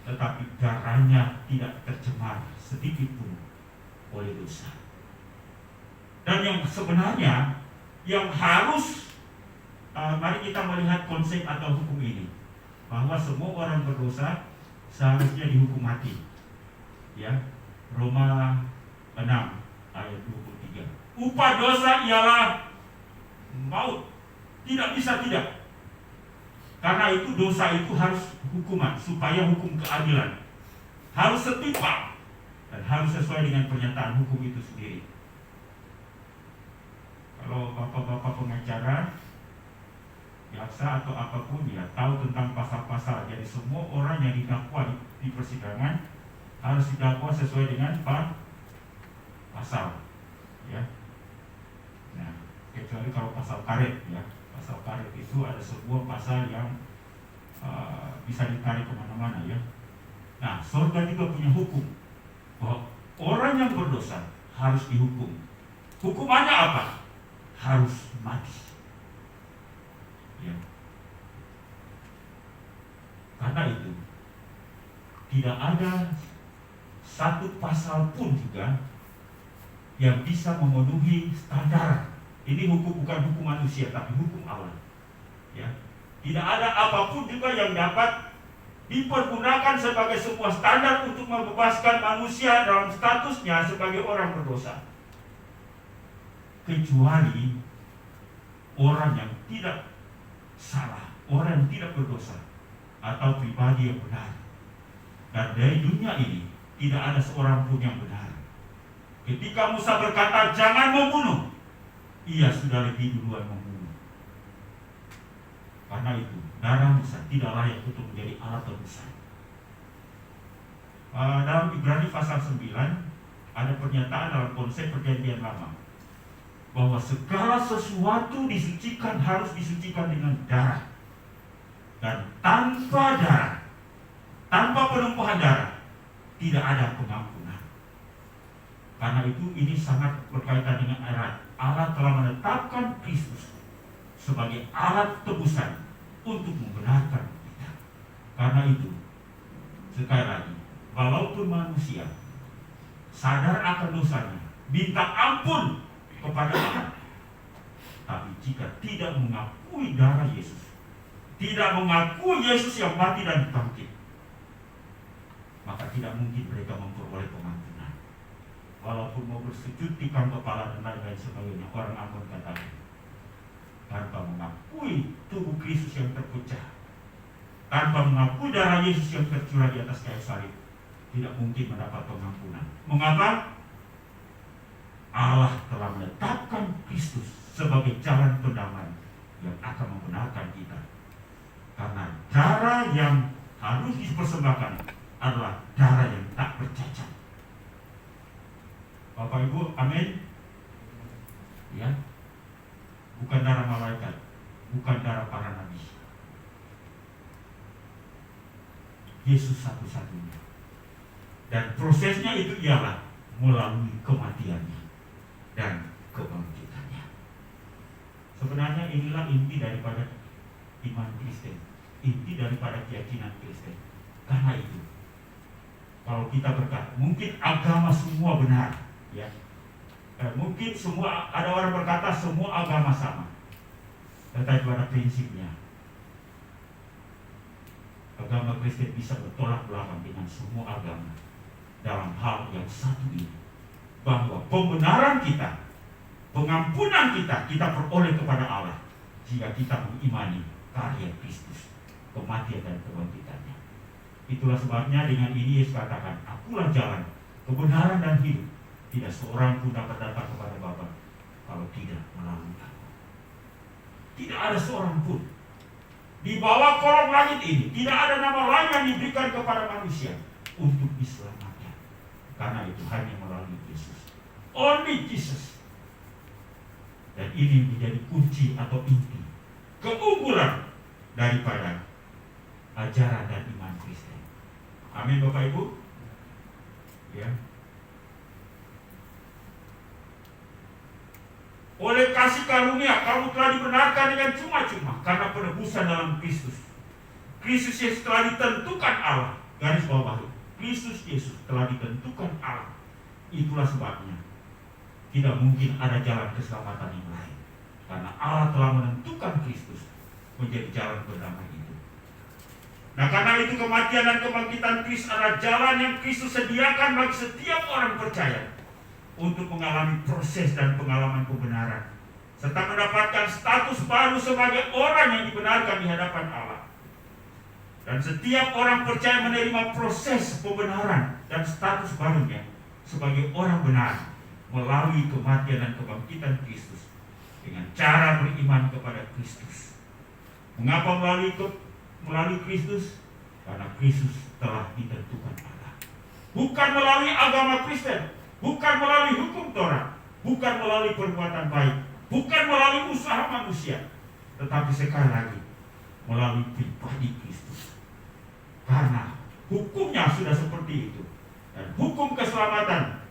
tetapi darahnya tidak tercemar sedikit pun oleh dosa. Dan yang sebenarnya yang harus mari kita melihat konsep atau hukum ini, bahwa semua orang berdosa seharusnya dihukum mati. Ya, Roma 6 ayat 23. Upah dosa ialah maut. Tidak bisa tidak. Karena itu dosa itu harus hukuman, supaya hukum keadilan harus setimpal dan harus sesuai dengan pernyataan hukum itu sendiri. Kalau bapak-bapak pengacara, jaksa atau apapun ya tahu tentang pasal-pasal. Jadi semua orang yang didakwa di persidangan harus didakwa sesuai dengan pasal, ya. Nah, kecuali kalau pasal karet, ya. Pasal karet itu ada sebuah pasal yang bisa ditarik kemana-mana, ya. Nah, surga juga punya hukum bahwa orang yang berdosa harus dihukum. Hukumannya apa? Harus mati. Ya. Karena itu tidak ada satu pasal pun juga yang bisa memenuhi standar. Ini hukum bukan hukum manusia, tapi hukum Allah. Ya. Tidak ada apapun juga yang dapat dipergunakan sebagai sebuah standar untuk membebaskan manusia dalam statusnya sebagai orang berdosa, kecuali orang yang tidak salah, orang yang tidak berdosa, atau pribadi yang benar. Dan dari dunia ini tidak ada seorang pun yang benar. Ketika Musa berkata jangan membunuh, ia sudah lebih duluan membunuh. Karena itu darah Musa tidak layak untuk menjadi alat tebusan. Dalam Ibrani pasal 9 ada pernyataan dalam konsep perjanjian lama bahwa segala sesuatu disucikan harus disucikan dengan darah. Dan tanpa darah, tanpa penumpahan darah, tidak ada pengampunan. Karena itu ini sangat berkaitan dengan ayat. Allah telah menetapkan Kristus sebagai alat tebusan untuk membenarkan kita. Karena itu, sekali lagi, walaupun manusia sadar akan dosanya, minta ampun kepada Allah, tapi jika tidak mengakui darah Yesus, tidak mengakui Yesus yang mati dan bangkit, maka tidak mungkin mereka memperoleh pengampunan. Walaupun mau bersujud tikam kepala dan lain-lain sebagainya, orang Ambon katakan, tanpa mengakui tubuh Kristus yang terpecah, tanpa mengakui darah Yesus yang tercurah di atas kayu salib, tidak mungkin mendapat pengampunan. Mengapa? Allah telah menetapkan Kristus sebagai jalan pendamaian yang akan membenarkan kita. Karena darah yang harus dipersembahkan adalah darah yang tak bercacat. Bapak Ibu, amin. Ya, bukan darah malaikat, bukan darah para nabi. Yesus satu-satunya. Dan prosesnya itu ialah melalui kematiannya dan kebangkitannya. Sebenarnya inilah inti daripada iman Kristen, inti daripada keyakinan Kristen. Karena itu, kalau kita berkata, mungkin agama semua benar, ya. Mungkin semua, ada orang berkata semua agama sama, tetapi pada prinsipnya agama Kristen bisa bertolak belakang dengan semua agama dalam hal yang satu ini, bahwa pembenaran kita, pengampunan kita peroleh kepada Allah jika kita mengimani karya Kristus, kematian dan kebangkitannya. Itulah sebabnya dengan ini Yesus katakan, akulah jalan, kebenaran dan hidup. Tidak seorang pun dapat datang kepada Bapa kalau tidak melalui aku. Tidak ada seorang pun di bawah kolong langit ini, tidak ada nama lain yang diberikan kepada manusia untuk diselamatkan. Karena itu hanya melalui Yesus. Only Jesus. Dan ini menjadi kunci atau inti keunggulan daripada ajaran dan iman Kristen. Amin Bapak Ibu. Ya. Oleh kasih karunia kamu telah dibenarkan dengan cuma-cuma karena penebusan dalam Kristus. Kristus Yesus telah ditentukan Allah. Garis bawah baru. Kristus Yesus telah ditentukan Allah. Itulah sebabnya tidak mungkin ada jalan keselamatan yang lain. Karena Allah telah menentukan Kristus menjadi jalan berdamai itu. Nah, karena itu kematian dan kebangkitan Kristus adalah jalan yang Kristus sediakan bagi setiap orang percaya untuk mengalami proses dan pengalaman kebenaran, serta mendapatkan status baru sebagai orang yang dibenarkan di hadapan Allah. Dan setiap orang percaya menerima proses pembenaran dan status barunya sebagai orang benar melalui kematian dan kebangkitan Kristus dengan cara beriman kepada Kristus. Mengapa melalui Kristus? Karena Kristus telah ditentukan Allah. Bukan melalui agama Kristen, bukan melalui hukum Taurat, bukan melalui perbuatan baik, bukan melalui usaha manusia, tetapi sekali lagi melalui pribadi Kristus. Karena hukumnya sudah seperti itu, dan hukum keselamatan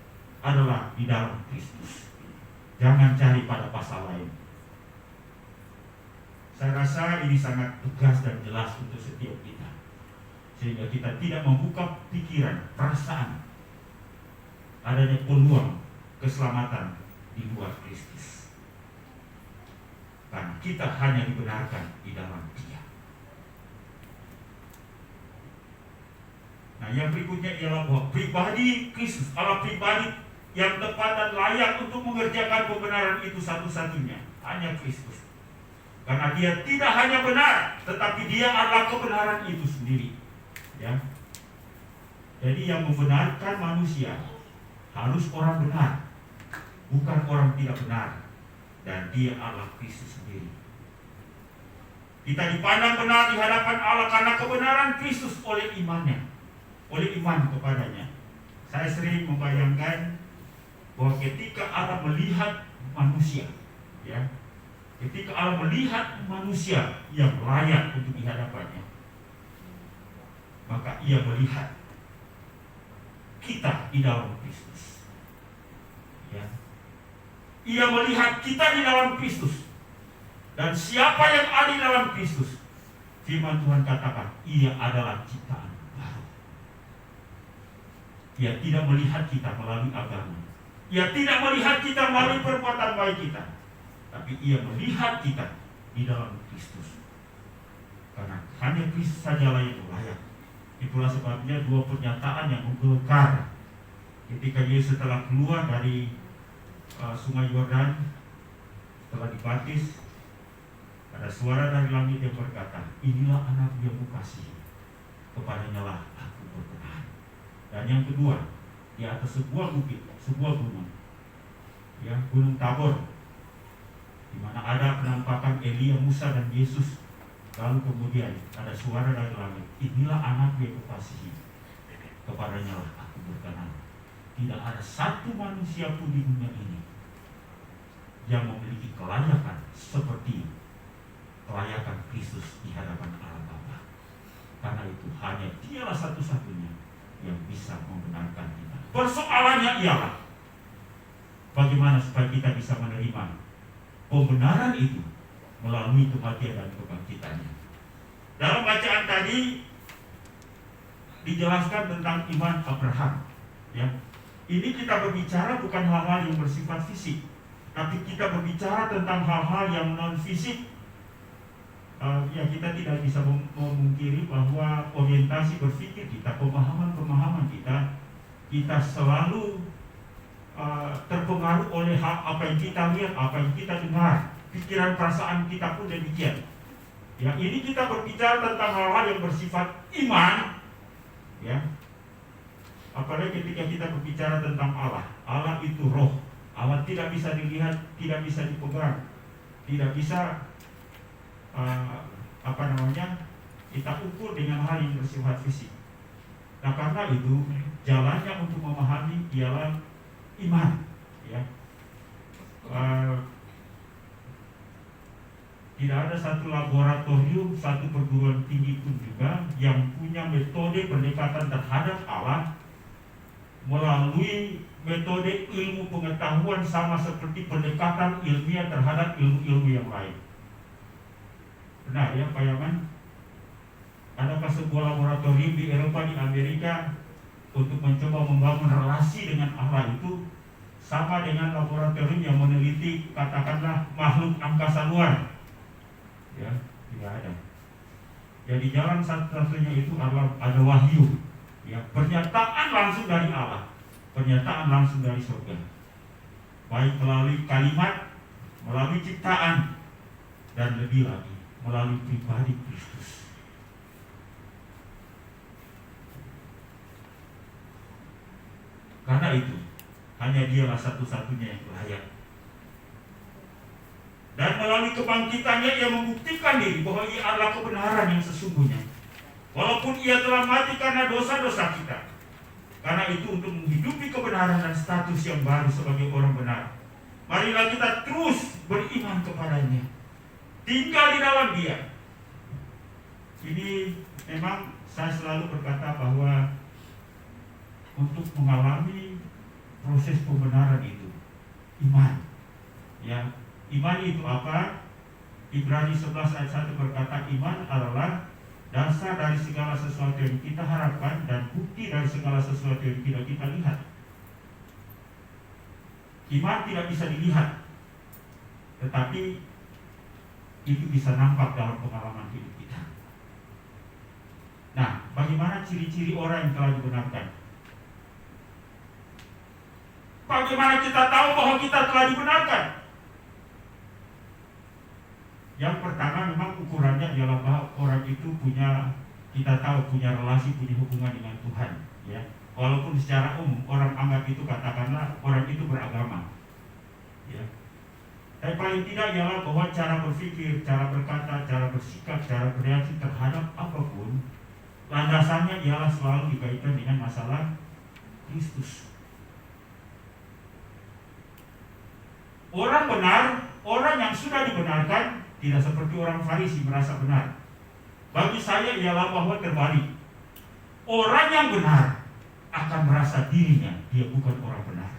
adalah di dalam Kristus. Jangan cari pada pasal lain. Saya rasa ini sangat tegas dan jelas untuk setiap kita, sehingga kita tidak membuka pikiran, perasaan adanya peluang keselamatan di luar Kristus. Karena kita hanya dibenarkan di dalam Dia. Nah, yang berikutnya ialah bahwa pribadi Kristus adalah pribadi yang tepat dan layak untuk mengerjakan pembenaran itu satu-satunya, hanya Kristus. Karena Dia tidak hanya benar, tetapi Dia adalah kebenaran itu sendiri. Ya. Jadi yang membenarkan manusia harus orang benar, bukan orang tidak benar. Dan Dia adalah Kristus sendiri. Kita dipandang benar di hadapan Allah karena kebenaran Kristus oleh imannya, oleh iman kepadanya. Saya sering membayangkan bahwa ketika Allah melihat manusia, ya, ketika Allah melihat manusia yang layak untuk dihadapannya, maka Ia melihat kita di dalam Kristus. Ya. Ia melihat kita di dalam Kristus. Dan siapa yang ada di dalam Kristus, firman Tuhan katakan, ia adalah ciptaan baru. Ia tidak melihat kita melalui agama, ia tidak melihat kita melalui perbuatan baik kita, tapi ia melihat kita di dalam Kristus. Karena hanya Kristus sajalah yang layak. Itulah sebabnya dua pernyataan yang menggelegar ketika Yesus telah keluar dari sungai Yordan, setelah dibaptis, ada suara dari langit yang berkata, inilah anak yang kukasihi, kepadanya lah aku berkenan. Dan yang kedua, di atas sebuah bukit, sebuah gunung, ya, Gunung Tabor, di mana ada penampakan Elia, Musa dan Yesus. Lalu kemudian ada suara dari langit, inilah anak yang kukasihi, kepadanya lah aku berkenan. Tidak ada satu manusia pun di dunia ini yang memiliki kelayakan seperti kelayakan Kristus di hadapan Allah Bapa. Karena itu hanya Dialah satu-satunya yang bisa membenarkan kita. Persoalannya ialah bagaimana supaya kita bisa menerima pembenaran itu melalui kematian dan kebangkitannya. Dalam bacaan tadi dijelaskan tentang iman Abraham, ya. Ini kita berbicara bukan hal-hal yang bersifat fisik, tapi kita berbicara tentang hal-hal yang non fisik. Ya, kita tidak bisa memungkiri bahwa orientasi berpikir kita, pemahaman kita selalu terpengaruh oleh apa yang kita lihat, apa yang kita dengar. Pikiran perasaan kita pun demikian. Ya, ini kita berbicara tentang hal-hal yang bersifat iman, ya. Apalagi ketika kita berbicara tentang Allah. Allah itu roh. Allah tidak bisa dilihat, tidak bisa dipegang, tidak bisa kita ukur dengan hal yang bersifat fisik. Nah, karena itu jalannya untuk memahami ialah iman, ya. Tidak ada satu laboratorium, satu perguruan tinggi pun juga yang punya metode pendekatan terhadap Allah melalui metode ilmu pengetahuan sama seperti pendekatan ilmiah terhadap ilmu-ilmu yang lain. Benar ya Pak Yaman? Adakah sebuah laboratorium di Eropa, di Amerika untuk mencoba membangun relasi dengan Allah itu sama dengan laboratorium yang meneliti katakanlah makhluk angkasa luar? Ya, tidak ada. Jadi jalan satu-satunya itu adalah ada wahyu, ya, pernyataan langsung dari Allah, pernyataan langsung dari surga, baik melalui kalimat, melalui ciptaan, dan lebih lagi melalui pribadi Kristus. Karena itu hanya Dialah satu-satunya yang layak. Dan melalui kebangkitannya Ia membuktikan diri bahwa Ia adalah kebenaran yang sesungguhnya. Walaupun ia telah mati karena dosa-dosa kita. Karena itu untuk menghidupi kebenaran dan status yang baru sebagai orang benar, marilah kita terus beriman kepadanya, tinggal di dalam Dia. Ini memang saya selalu berkata bahwa untuk mengalami proses pembenaran itu iman. Ya, iman itu apa? Ibrani 11 ayat 1 berkata, iman adalah dasar dari segala sesuatu yang kita harapkan dan bukti dari segala sesuatu yang tidak kita lihat. Iman tidak bisa dilihat, tetapi itu bisa nampak dalam pengalaman hidup kita. Nah, bagaimana ciri-ciri orang yang telah dibenarkan? Bagaimana kita tahu bahwa kita telah dibenarkan? Yang pertama memang ukurannya adalah bahwa orang itu kita tahu punya relasi, punya hubungan dengan Tuhan, ya. Walaupun secara umum orang anggap itu, katakanlah orang itu beragama, ya. Tapi paling tidak ialah bahwa cara berpikir, cara berkata, cara bersikap, cara bereaksi terhadap apapun, landasannya ialah selalu dikaitkan dengan masalah Kristus. Orang benar, orang yang sudah dibenarkan, tidak seperti orang Farisi merasa benar. Bagi saya ialah bahwa terbalik. Orang yang benar akan merasa dirinya dia bukan orang benar.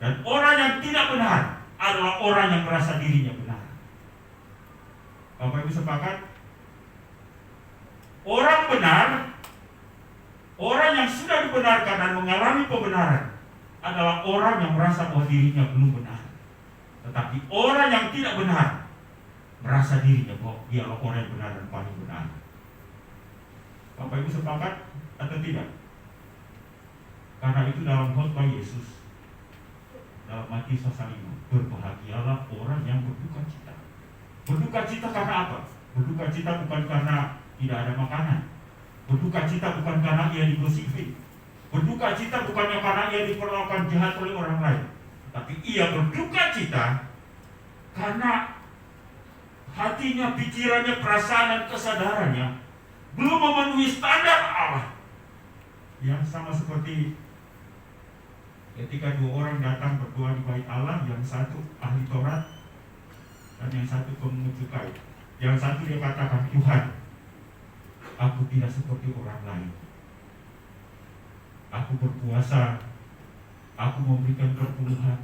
Dan orang yang tidak benar adalah orang yang merasa dirinya benar. Bapak Ibu sepakat? Orang benar, orang yang sudah dibenarkan dan mengalami pembenaran adalah orang yang merasa bahwa dirinya belum benar. Tetapi orang yang tidak benar merasa dirinya bahwa dia adalah orang yang benar dan paling benar. Bapak Ibu sepakat atau tidak? Karena itu dalam khotbah Yesus dalam Matius 5, berbahagialah orang yang berduka cita. Berduka cita karena apa? Berduka cita bukan karena tidak ada makanan. Berduka cita bukan karena ia digosipi. Berduka cita bukannya karena ia diperlakukan jahat oleh orang lain. Tapi ia berduka cita karena hatinya, pikirannya, perasaan dan kesadarannya belum memenuhi standar Allah. Yang sama seperti ketika dua orang datang berdoa di bait Allah, yang satu ahli Taurat dan yang satu pemungut cukai. Yang satu dia katakan, Tuhan, aku tidak seperti orang lain. Aku berpuasa, aku memberikan perpuluhan,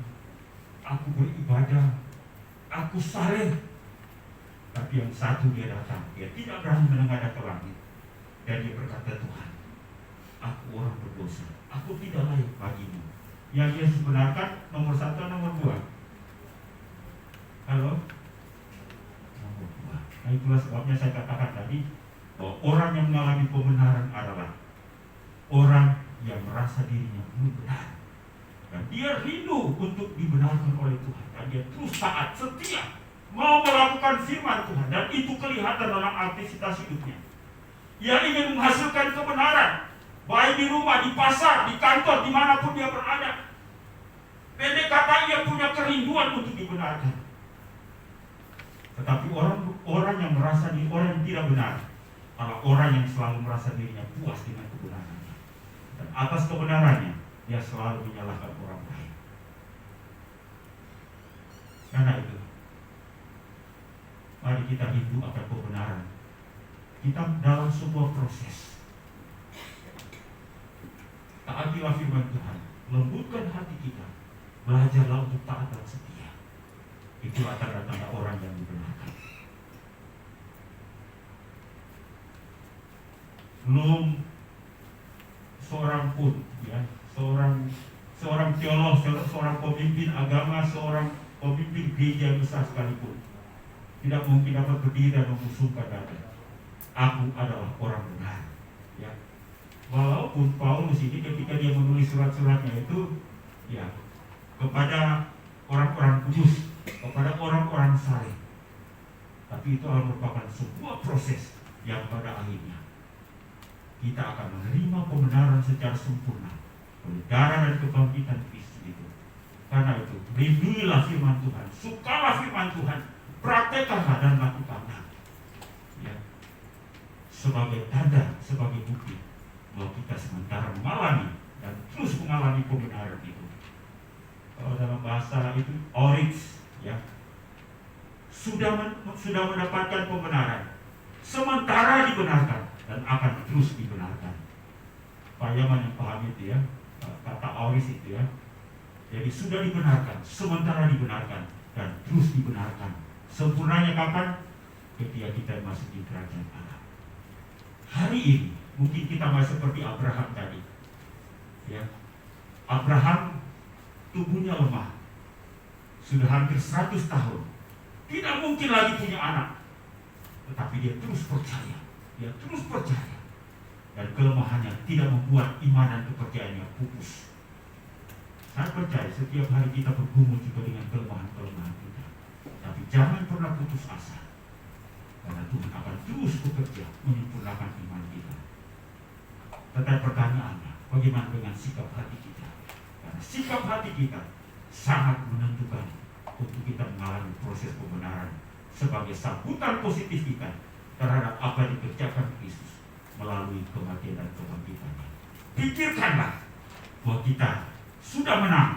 aku beribadah, aku saleh. Tapi yang satu dia datang, dia tidak berani menengadah ke langit. Dan dia berkata, Tuhan, aku orang berdosa, aku tidak layak bagimu. Yang dia sebenarkan nomor 1 atau nomor 2? Halo? Nomor 2. Nah, itulah sebabnya saya katakan tadi bahwa orang yang mengalami pembenaran adalah orang yang merasa dirinya belum benar. Dan dia rindu untuk dibenarkan oleh Tuhan. Dan dia terus taat, setia, mau melakukan firman Tuhan, dan itu kelihatan dalam aktivitas hidupnya. Ia ingin menghasilkan kebenaran, baik di rumah, di pasar, di kantor, dimanapun dia berada. Pendek kata, ia punya kerinduan untuk dibenarkan. Tetapi orang yang merasa diri, orang yang tidak benar adalah orang yang selalu merasa dirinya puas dengan kebenarannya. Dan atas kebenarannya, dia selalu menyalahkan orang lain. Karena itu, mari kita rindu akan kebenaran. Kita dalam sebuah proses. Taatilah firman Tuhan, lembutkan hati kita, belajarlah untuk taat dan setia. Itulah tanda-tanda orang yang dibenarkan. Belum seorang pun, ya, seorang teolog, seorang pemimpin agama, seorang pemimpin gereja besar sekalipun tidak mungkin dapat berdiri dan mengusungkan data, aku adalah orang benar, ya. Walaupun Paulus ini ketika dia menulis surat-suratnya itu, ya, kepada orang-orang kudus, kepada orang-orang saleh, tapi itu adalah merupakan sebuah proses yang pada akhirnya kita akan menerima pembenaran secara sempurna oleh darah dan kebangkitan Kristus itu. Karena itu, rinduilah firman Tuhan, sukalah firman Tuhan, praktekkanlah dan lakukanlah. Ya. sebagai tanda, sebagai bukti bahwa kita sementara mengalami dan terus mengalami kebenaran itu. Kalau dalam bahasa itu orix, ya, sudah mendapatkan pembenaran, sementara dibenarkan dan akan terus dibenarkan. Pak Yaman yang paham itu ya, kata orix itu ya. Jadi sudah dibenarkan, sementara dibenarkan dan terus dibenarkan. Sempurnanya kapan? Ketika kita masuk di kerajaan Allah. Hari ini mungkin kita masih seperti Abraham tadi. Ya, Abraham tubuhnya lemah, sudah hampir 100 tahun, tidak mungkin lagi punya anak. Tetapi dia terus percaya, dan kelemahannya tidak membuat iman dan kepercayaannya pupus. Saya percaya setiap hari kita bergumul juga dengan kelemahan-kelemahan kita. Tapi jangan pernah putus asa, karena Tuhan akan terus bekerja menyempurnakan iman kita. Tetapi pertanyaannya, bagaimana dengan sikap hati kita? Karena sikap hati kita sangat menentukan untuk kita mengalami proses pembenaran sebagai sambutan positif kita terhadap apa yang dikerjakan Kristus melalui kematian dan kebangkitannya. Pikirkanlah bahwa kita sudah menang,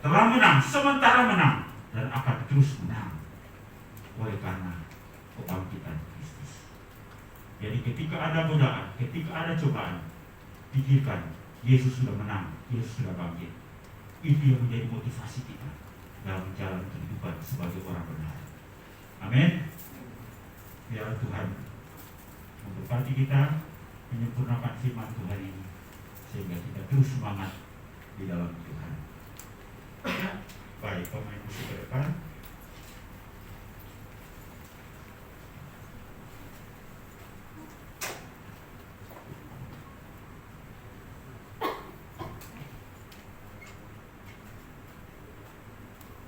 telah menang, sementara menang, dan akan terus menang oleh karena kebangkitan Kristus. Jadi ketika ada godaan, ketika ada cobaan, pikirkan Yesus sudah menang, Yesus sudah bangkit. Itu yang menjadi motivasi kita dalam jalan kehidupan sebagai orang benar. Amin. Biar Tuhan memberkati kita, menyempurnakan firman Tuhan ini, sehingga kita terus semangat di dalam Tuhan. Baik, pemain musik ke depan.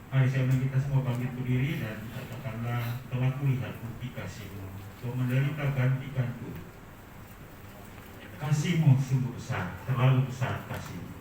Mari saya undang kita semua bangkit berdiri dan katakanlah, telah kulihat bukti kasih-Mu, Kau menderita gantikanku. Kasih-Mu sungguh besar, terlalu besar kasih-Mu.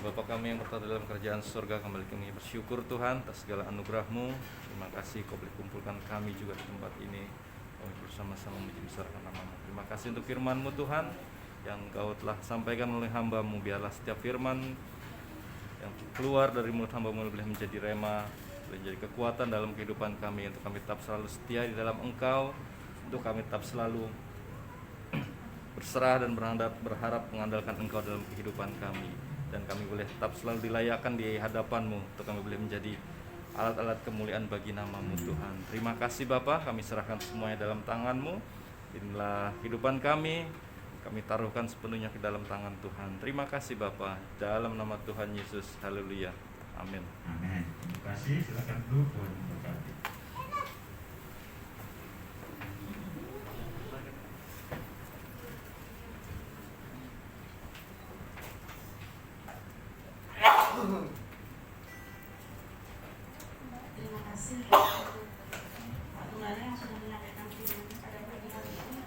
Bapa kami yang berada dalam kerajaan surga, kembali kami bersyukur Tuhan atas segala anugerah-Mu. Terima kasih Kau boleh kumpulkan kami juga di tempat ini. Kami bersama-sama membesarkan nama-Mu. Terima kasih untuk firman-Mu Tuhan yang Kau telah sampaikan oleh hamba-Mu. Biarlah setiap firman yang keluar dari mulut hamba-Mu boleh menjadi rema, boleh menjadi kekuatan dalam kehidupan kami, untuk kami tetap selalu setia di dalam Engkau, untuk kami tetap selalu berserah dan berharap mengandalkan Engkau dalam kehidupan kami, dan kami boleh tetap selalu dilayakkan di hadapan-Mu, untuk kami boleh menjadi alat-alat kemuliaan bagi nama-Mu Tuhan. Terima kasih Bapa, kami serahkan semuanya dalam tangan-Mu. Inilah kehidupan kami taruhkan sepenuhnya ke dalam tangan Tuhan. Terima kasih Bapa, dalam nama Tuhan Yesus, haleluya, amin. Amin. Terima kasih. Silakan duduk, Tuhan memberkati. Terima kasih Pak Gembala yang sudah menyampaikan firman pada pagi hari ini.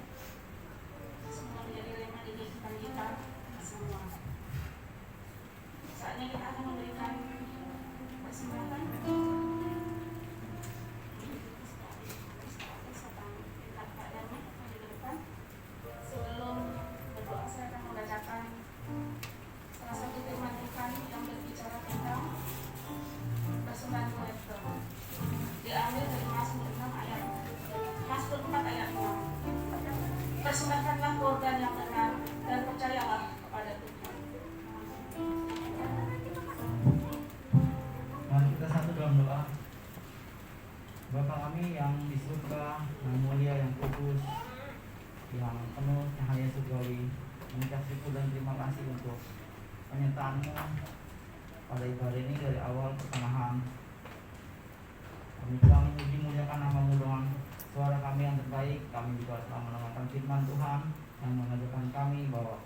Semua menjadi rema di kehidupan kita semua. Saatnya kita akan memberikan persembahan. Sebelum berdoa, saya akan membacakan salah satu firman Tuhan yang berbicara tentang persembahan kolektor. Diambil dari Mazmur 4 ayat 6. Persembahkanlah korban yang benar dan percayalah kepada Tuhan. Mari kita satu dalam doa. Bapa kami yang di surga, yang mulia, yang kudus, yang penuh cahaya surgawi, mengucap syukur dan terima kasih untuk penyertaan-Mu pada ibadah ini dari awal pertengahan. Kami telah memuji muliakan nama-Mu dengan suara kami yang terbaik. Kami juga telah mendengarkan firman Tuhan yang mengajarkan kami bahwa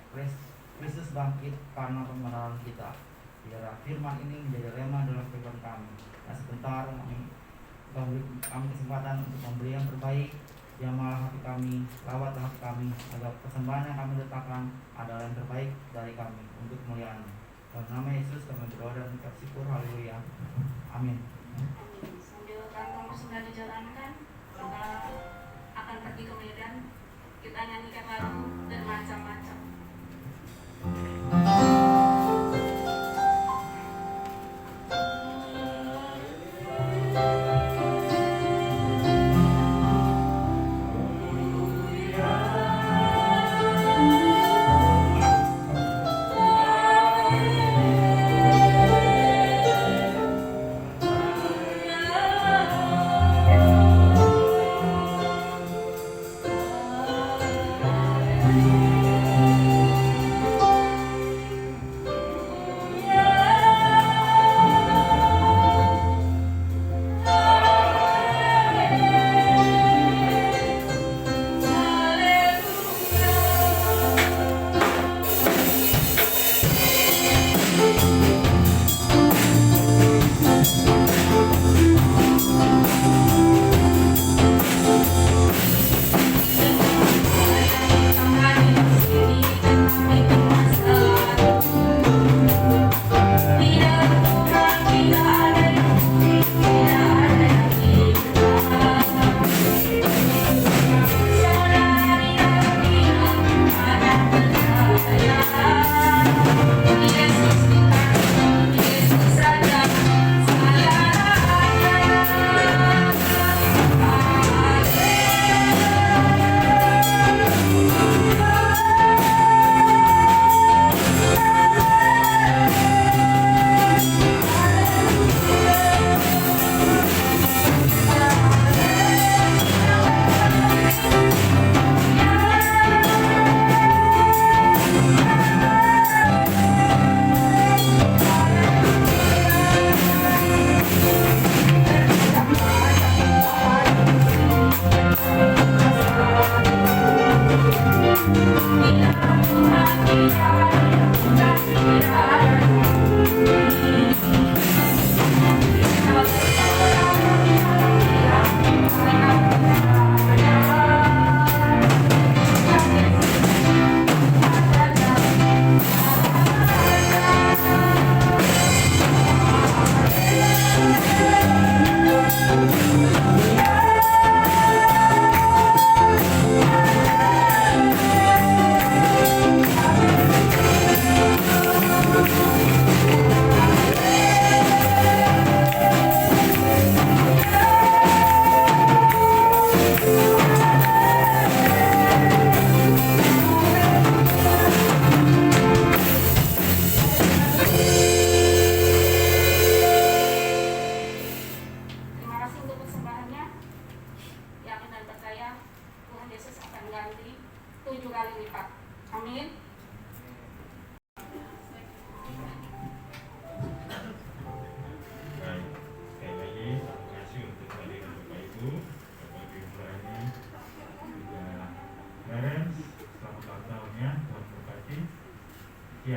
Kristus bangkit karena pembenaran kita. Biarlah firman ini menjadi rema dalam kehidupan kami. Nah, sebentar kami kesempatan untuk memberi yang terbaik, yang malah hati kami, lawat hati kami, agar persembahan yang kami letakkan adalah yang terbaik dari kami untuk kemuliaan. Dalam nama Yesus kami berdoa dan mengucap syukur, haleluya, amin. Sambil kantong sudah dijalankan, kita akan pergi ke Medan. Kita nyanyikan lagu dan macam-macam.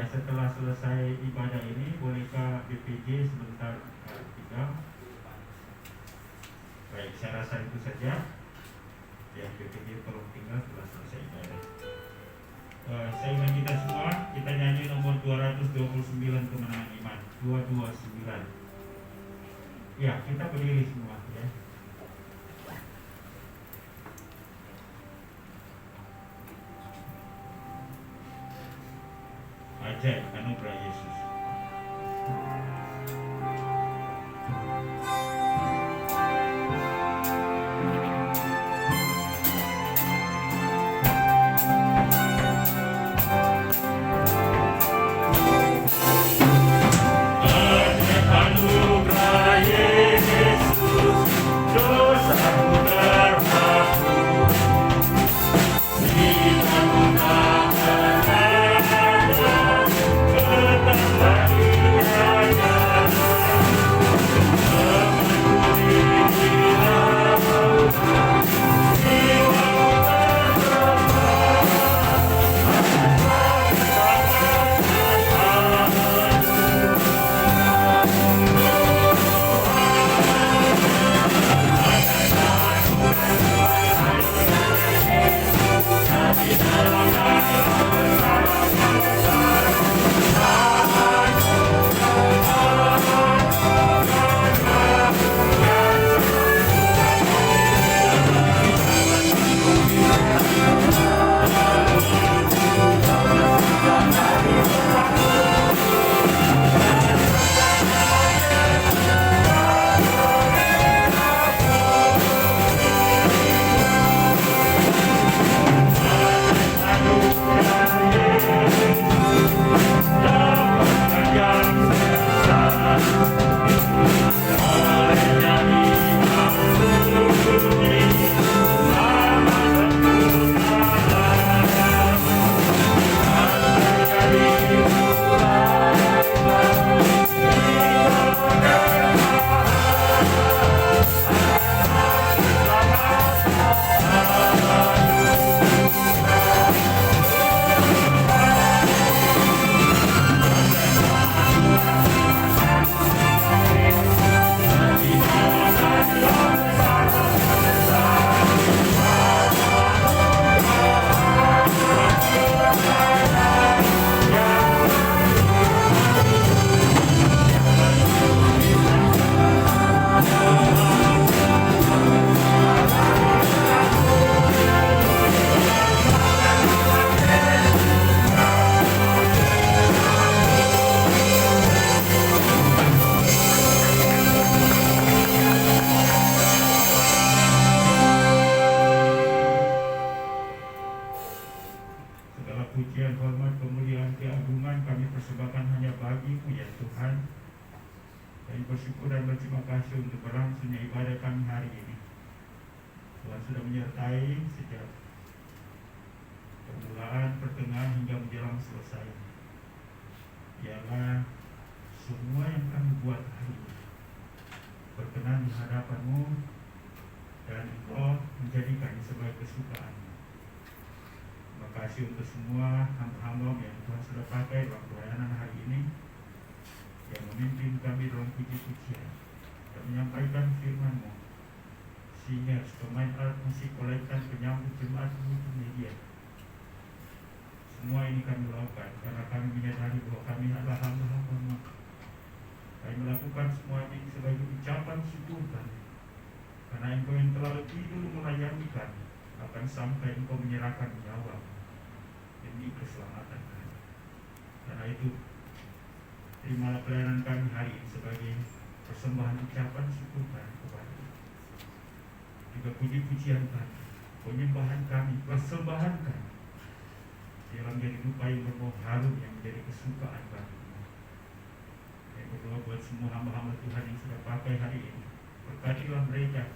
Ya, setelah selesai ibadah ini, bolehkah BPJ sebentar tinggal? Baik, saya rasa itu saja. Ya, BPJ tolong tinggal setelah selesai ibadah. Saya ingin kita semua, kita nyanyi nomor 229 Kemenangan Iman, 229. Ya, kita berdiri semua ya. Ajaib anugerah Yesus. Ajaib anugerah Yesus, dosaku terhapus. Silaku segala pujian, hormat, kemuliaan, keagungan kami persembahkan hanya bagi-Mu ya Tuhan. Kami bersyukur dan berterima kasih untuk berlangsungnya ibadah kami hari ini. Tuhan sudah menyertai sejak permulaan, pertengahan hingga menjelang selesai. Biarlah semua yang kami buat hari ini berkenan di hadapan-Mu dan Engkau menjadikannya sebagai kesukaan-Mu. Terima kasih untuk semua hamba-hamba yang Tuhan sudah pakai dalam pelayanan hari ini, yang memimpin kami dalam puji-pujian dan menyampaikan firman-Mu, sehingga pemain alat musik, kolektan, penyambut jemaat media. Semua ini kami lakukan karena kami menyadari bahwa kami adalah hamba-hamba-Mu. Kami melakukan semua ini sebagai ucapan syukur kami, karena Engkau yang telah lebih dulu melayani kami, akan sampai Engkau menyerahkan nyawa demi keselamatan kami. Karena itu, terimalah pelayanan kami hari ini sebagai persembahan ucapan syukur kami kepada-Mu. Juga puji-pujian kami, penyembahan kami, persembahan kami, biarlah menjadi rupa yang berbau harum yang menjadi kesukaan kami. Yang berdoa buat semua hamba-hamba Tuhan yang sudah pakai hari ini, berkatilah mereka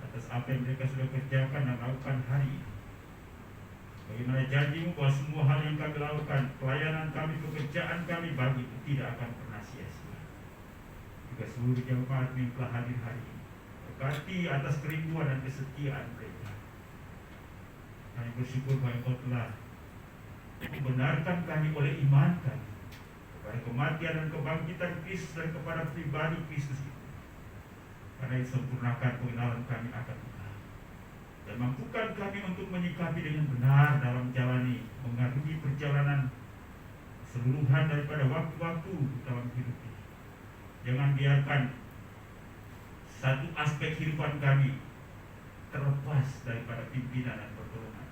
atas apa yang mereka sudah kerjakan dan lakukan hari ini. Bagaimana janji-Mu bahwa semua hal yang kami lakukan, pelayanan kami, pekerjaan kami bagi-Mu tidak akan pernah sia-sia. Juga seluruh jemaat yang telah hadir hari ini, berkati atas kerinduan dan kesetiaan mereka. Kami bersyukur bahwa Engkau telah Benarkan kami oleh iman kami kepada kematian dan kebangkitan Kristus dan kepada pribadi Kristus itu. Karena itu sempurnakan pengenalan kami akan Tuhan, dan mampukan kami untuk menyikapi dengan benar dalam menjalani mengarungi perjalanan seluruhan daripada waktu-waktu dalam hidup ini. Jangan biarkan satu aspek kehidupan kami terlepas daripada pimpinan dan pertolongan.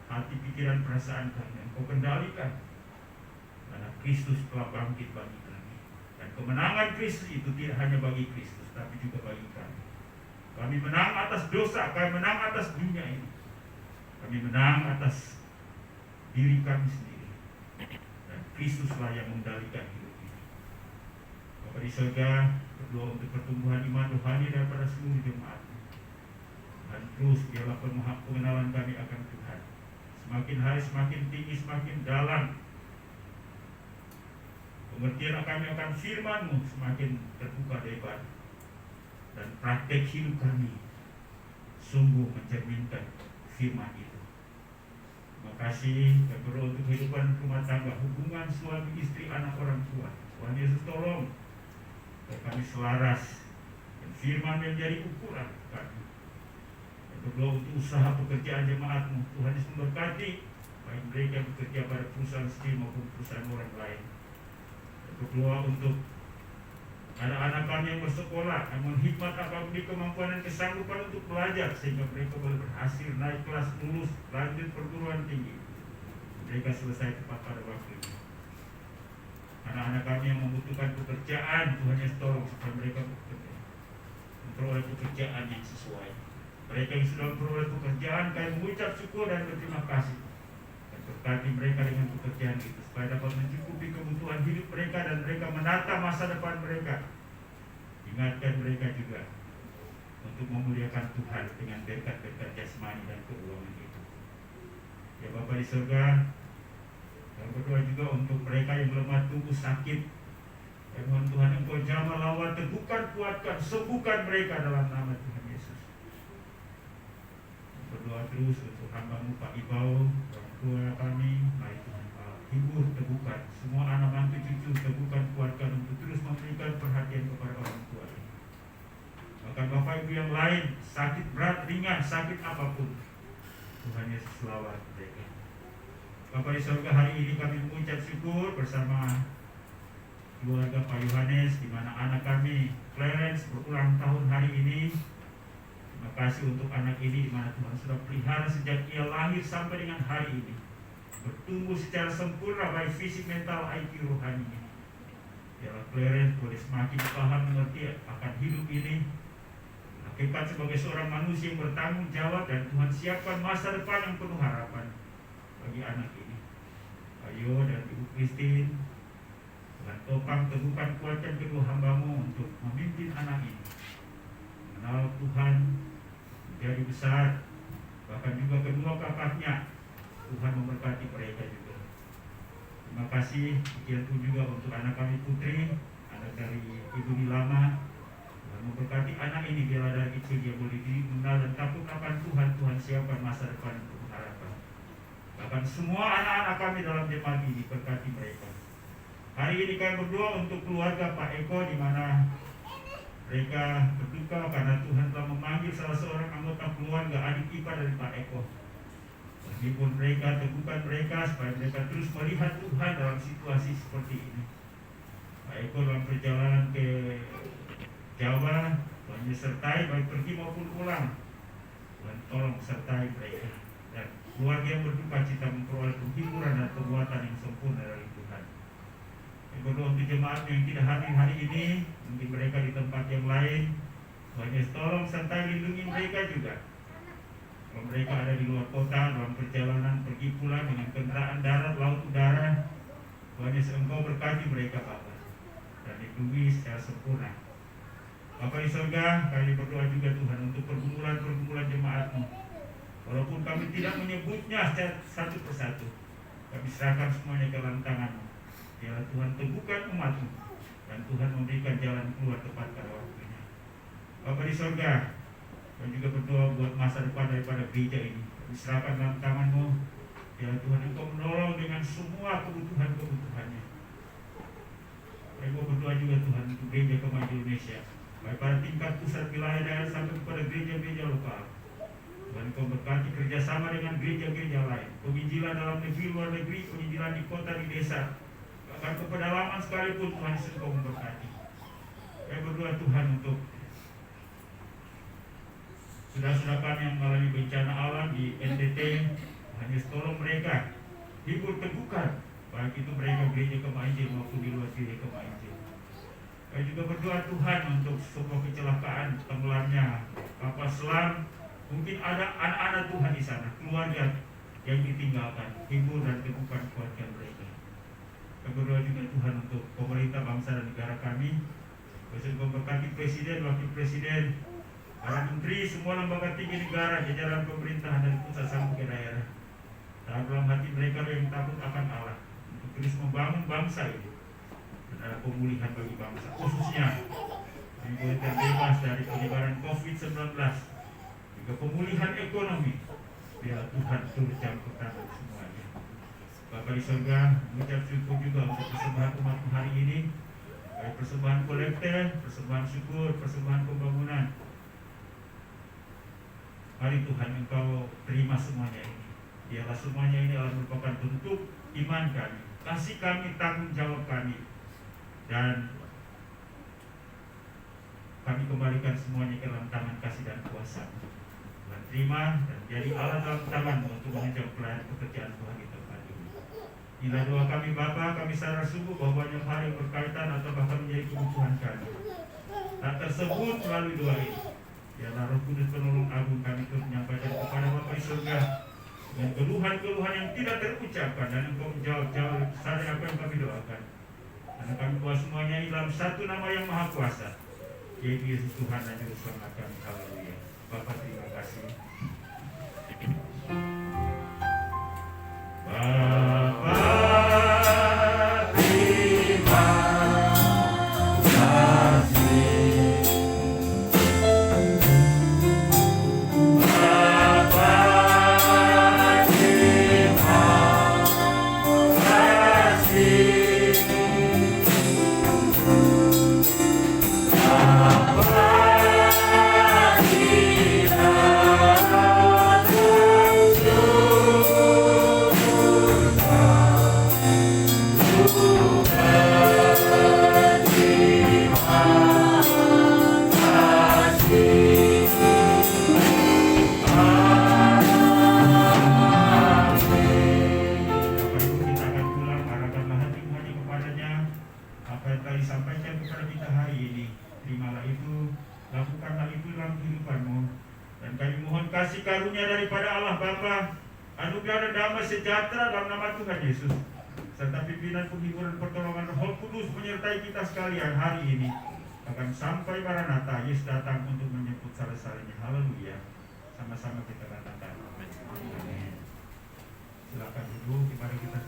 Hati, pikiran, perasaan kami Engkau kendalikan, karena Kristus telah bangkit bagi kami. Dan kemenangan Kristus itu tidak hanya bagi Kristus, tapi juga bagi kami. Kami menang atas dosa, kami menang atas dunia ini, kami menang atas diri kami sendiri, dan Kristuslah yang mengendalikan hidup ini. Bapa di surga, berdoa untuk pertumbuhan iman rohani daripada seluruh jemaat. Dan terus biarlah pengenalan kami akan Tuhan semakin hari semakin tinggi, semakin dalam. Pengertian kami akan firman-Mu semakin terbuka lebar, dan praktek hidup kami sungguh mencerminkan firman itu. Terima kasih. Kami berdoa untuk kehidupan rumah tangga, hubungan suami istri, anak orang tua. Tuhan Yesus tolong supaya kami selaras dan firman menjadi ukuran kami. Berdoa untuk usaha pekerjaan jemaat-Mu. Tuhan Yesus memberkati baik mereka yang bekerja pada perusahaan sendiri maupun perusahaan orang lain. Berdoa untuk anak-anak kami yang bersekolah, yang menghikmat akan beri kemampuan dan kesanggupan untuk belajar, sehingga mereka boleh berhasil naik kelas, lulus, lanjut perguruan tinggi. Mereka selesai tepat pada waktunya. Anak-anak kami yang membutuhkan pekerjaan, Tuhan Yesus tolong supaya mereka memperoleh pekerjaan yang sesuai. Mereka yang sudah memperoleh pekerjaan, kami mengucap syukur dan berterima kasih, dan berkati mereka dengan pekerjaan itu supaya dapat mencukupi kebutuhan hidup mereka dan mereka menata masa depan mereka. Ingatkan mereka juga untuk memuliakan Tuhan dengan berkat-berkat jasmani dan keuangan itu. Ya Bapa di surga, kami berdoa juga untuk mereka yang lemah tubuh, sakit. Ya Tuhan, Engkau jamah lawan, teguhkan, kuatkan, sembuhkan mereka dalam nama Tuhan Yesus. Berdoa terus untuk hamba-Mu Pak Ibau, orang tua kami, mari Tuhan hibur, teguhkan semua anak mantu cucu, teguhkan, kuatkan untuk terus memberikan perhatian kepada orang tua ini. Bahkan Bapak Ibu yang lain, sakit berat, ringan, sakit apapun, Tuhan Yesus lawan mereka. Bapak di surga, hari ini kami mengucap syukur bersama keluarga Pak Yohanes, di mana anak kami Clarence berulang tahun hari ini. Terima kasih untuk anak ini, di mana Tuhan sudah pelihara sejak ia lahir sampai dengan hari ini, bertumbuh secara sempurna baik fisik, mental, IQ, rohaninya. Biarlah Clarence boleh semakin paham mengerti akan hidup ini, hakikat sebagai seorang manusia yang bertanggung jawab, dan Tuhan siapkan masa depan yang penuh harapan bagi anak ini. Ayo dan Ibu Christine, Tuhan topang, teguhkan, kuatkan kedua hamba-Mu untuk memimpin anak ini mengenal Tuhan, menjadi besar, bahkan juga kedua kakaknya. Tuhan memberkati mereka juga. Terima kasih. Demikian pun juga untuk anak kami Putri, anak dari Ibu Nilama. Tuhan memberkati anak ini, biarlah dari kecil dia boleh mengenal dan takut akan Tuhan. Tuhan siapkan masa depan untuk harapan. Bahkan semua anak-anak kami dalam jemaat ini, berkati mereka. Hari ini kami berdoa untuk keluarga Pak Eko, di mana mereka berduka karena Tuhan telah memanggil salah seorang anggota keluarga, adik ipar dari Pak Eko. Hibur mereka, teguhkan mereka supaya mereka terus melihat Tuhan dalam situasi seperti ini. Pak Eko dalam perjalanan ke Jawa, Tuhan sertai baik pergi maupun pulang. Tuhan tolong sertai mereka, dan keluarga yang berduka cita memperoleh penghiburan dan penguatan yang sempurna dari Tuhan. Yang berdoa untuk jemaat yang tidak hadir hari ini, mungkin mereka di tempat yang lain, Tuhan Yesus tolong sertai lindungi mereka juga. Kalau mereka ada di luar kota dalam perjalanan pergi pulang dengan kendaraan darat, laut, udara, Tuhan Yesus Engkau berkati mereka Bapa, dan dilindungi secara sempurna. Bapa di surga, kami berdoa juga Tuhan untuk pergumulan-pergumulan jemaat-Mu. Walaupun kami tidak menyebutnya satu persatu, kami serahkan semuanya ke dalam tangan-Mu. Biarlah Tuhan teguhkan umat-Mu, dan Tuhan memberikan jalan keluar tepat pada waktunya. Bapa di surga, dan juga berdoa buat masa depan daripada gereja ini. Kami serahkan dalam tangan-Mu, Ya Tuhan, Engkau menolong dengan semua kebutuhan-kebutuhannya. Engkau berdoa juga Tuhan untuk gereja Kemajuan Indonesia, baik pada tingkat pusat, wilayah, daerah sampai kepada gereja-gereja lokal. Tuhan, Engkau berkati kerjasama dengan gereja-gereja lain, penginjilan dalam negeri, luar negeri, penginjilan di kota, di desa, bahkan ke pedalaman sekalipun. Tuhan Yesus, Engkau memberkati. Saya berdoa Tuhan untuk saudara-saudara kami yang mengalami bencana alam di NTT. Hanya tolong mereka, hibur, teguhkan, baik itu mereka gereja Kemajuan Injil maupun di luar gereja Kemajuan Injil. Saya juga berdoa Tuhan untuk sebuah kecelakaan tenggelamnya kapal selam. Mungkin ada anak-anak Tuhan di sana, keluarga yang ditinggalkan, hibur dan teguhkan keluarga mereka. Saya berdoa juga Tuhan untuk pemerintah bangsa dan negara kami. Saya memberkati Presiden, Wakil Presiden, para menteri, semua lembaga tinggi negara, jajaran pemerintahan dari pusat sampai ke daerah. Dalam hati mereka yang takut akan Allah, untuk terus membangun bangsa ini dan ada pemulihan bagi bangsa, khususnya yang terbebas dari penyebaran COVID-19, juga pemulihan ekonomi. Biar Tuhan turut campur tangan semuanya. Bapa di surga, mengucap syukur juga untuk persembahan umat hari ini, baik persembahan kolektif, persembahan syukur, persembahan pembangunan. Mari Tuhan, Engkau terima semuanya ini. Biarlah semuanya ini adalah merupakan bentuk iman kami, kasih kami, tanggung jawab kami, dan kami kembalikan semuanya ke dalam tangan kasih dan kuasa. Dan terima dan jadi alat dalam tangan untuk menunjang pelayan pekerjaan Tuhan di tempat ini. Inilah doa kami Bapa, kami sadar sungguh bahwa banyak hal yang berkaitan atau bahkan menjadi kebutuhan kami tak tersebut melalui doa ini. Biarlah Roh Kudus penolong agung kami turut menyampaikan kepada Bapa di surga dengan keluhan-keluhan yang tidak terucapkan, dan Engkau menjawab jauh lebih besar dari apa yang kami doakan. Karena kami buat semuanya ini dalam satu nama yang maha kuasa, yaitu Yesus Tuhan dan Juru Selamat kami. Haleluya. Bapa, terima kasih. Bapa, terima sampaikan kepada kita hari ini. Terimalah itu, lakukanlah itu dalam kehidupanmu. Dan kami mohon kasih karunia daripada Allah Bapa, anugerah dan damai sejahtera dalam nama Tuhan Yesus, serta pimpinan penghiburan pertolongan Roh Kudus menyertai kita sekalian hari ini, akan sampai Maranatha, Yesus datang untuk menjemput salah-salahnya. Haleluya. Sama-sama kita katakan amin. Silakan duduk, mari kita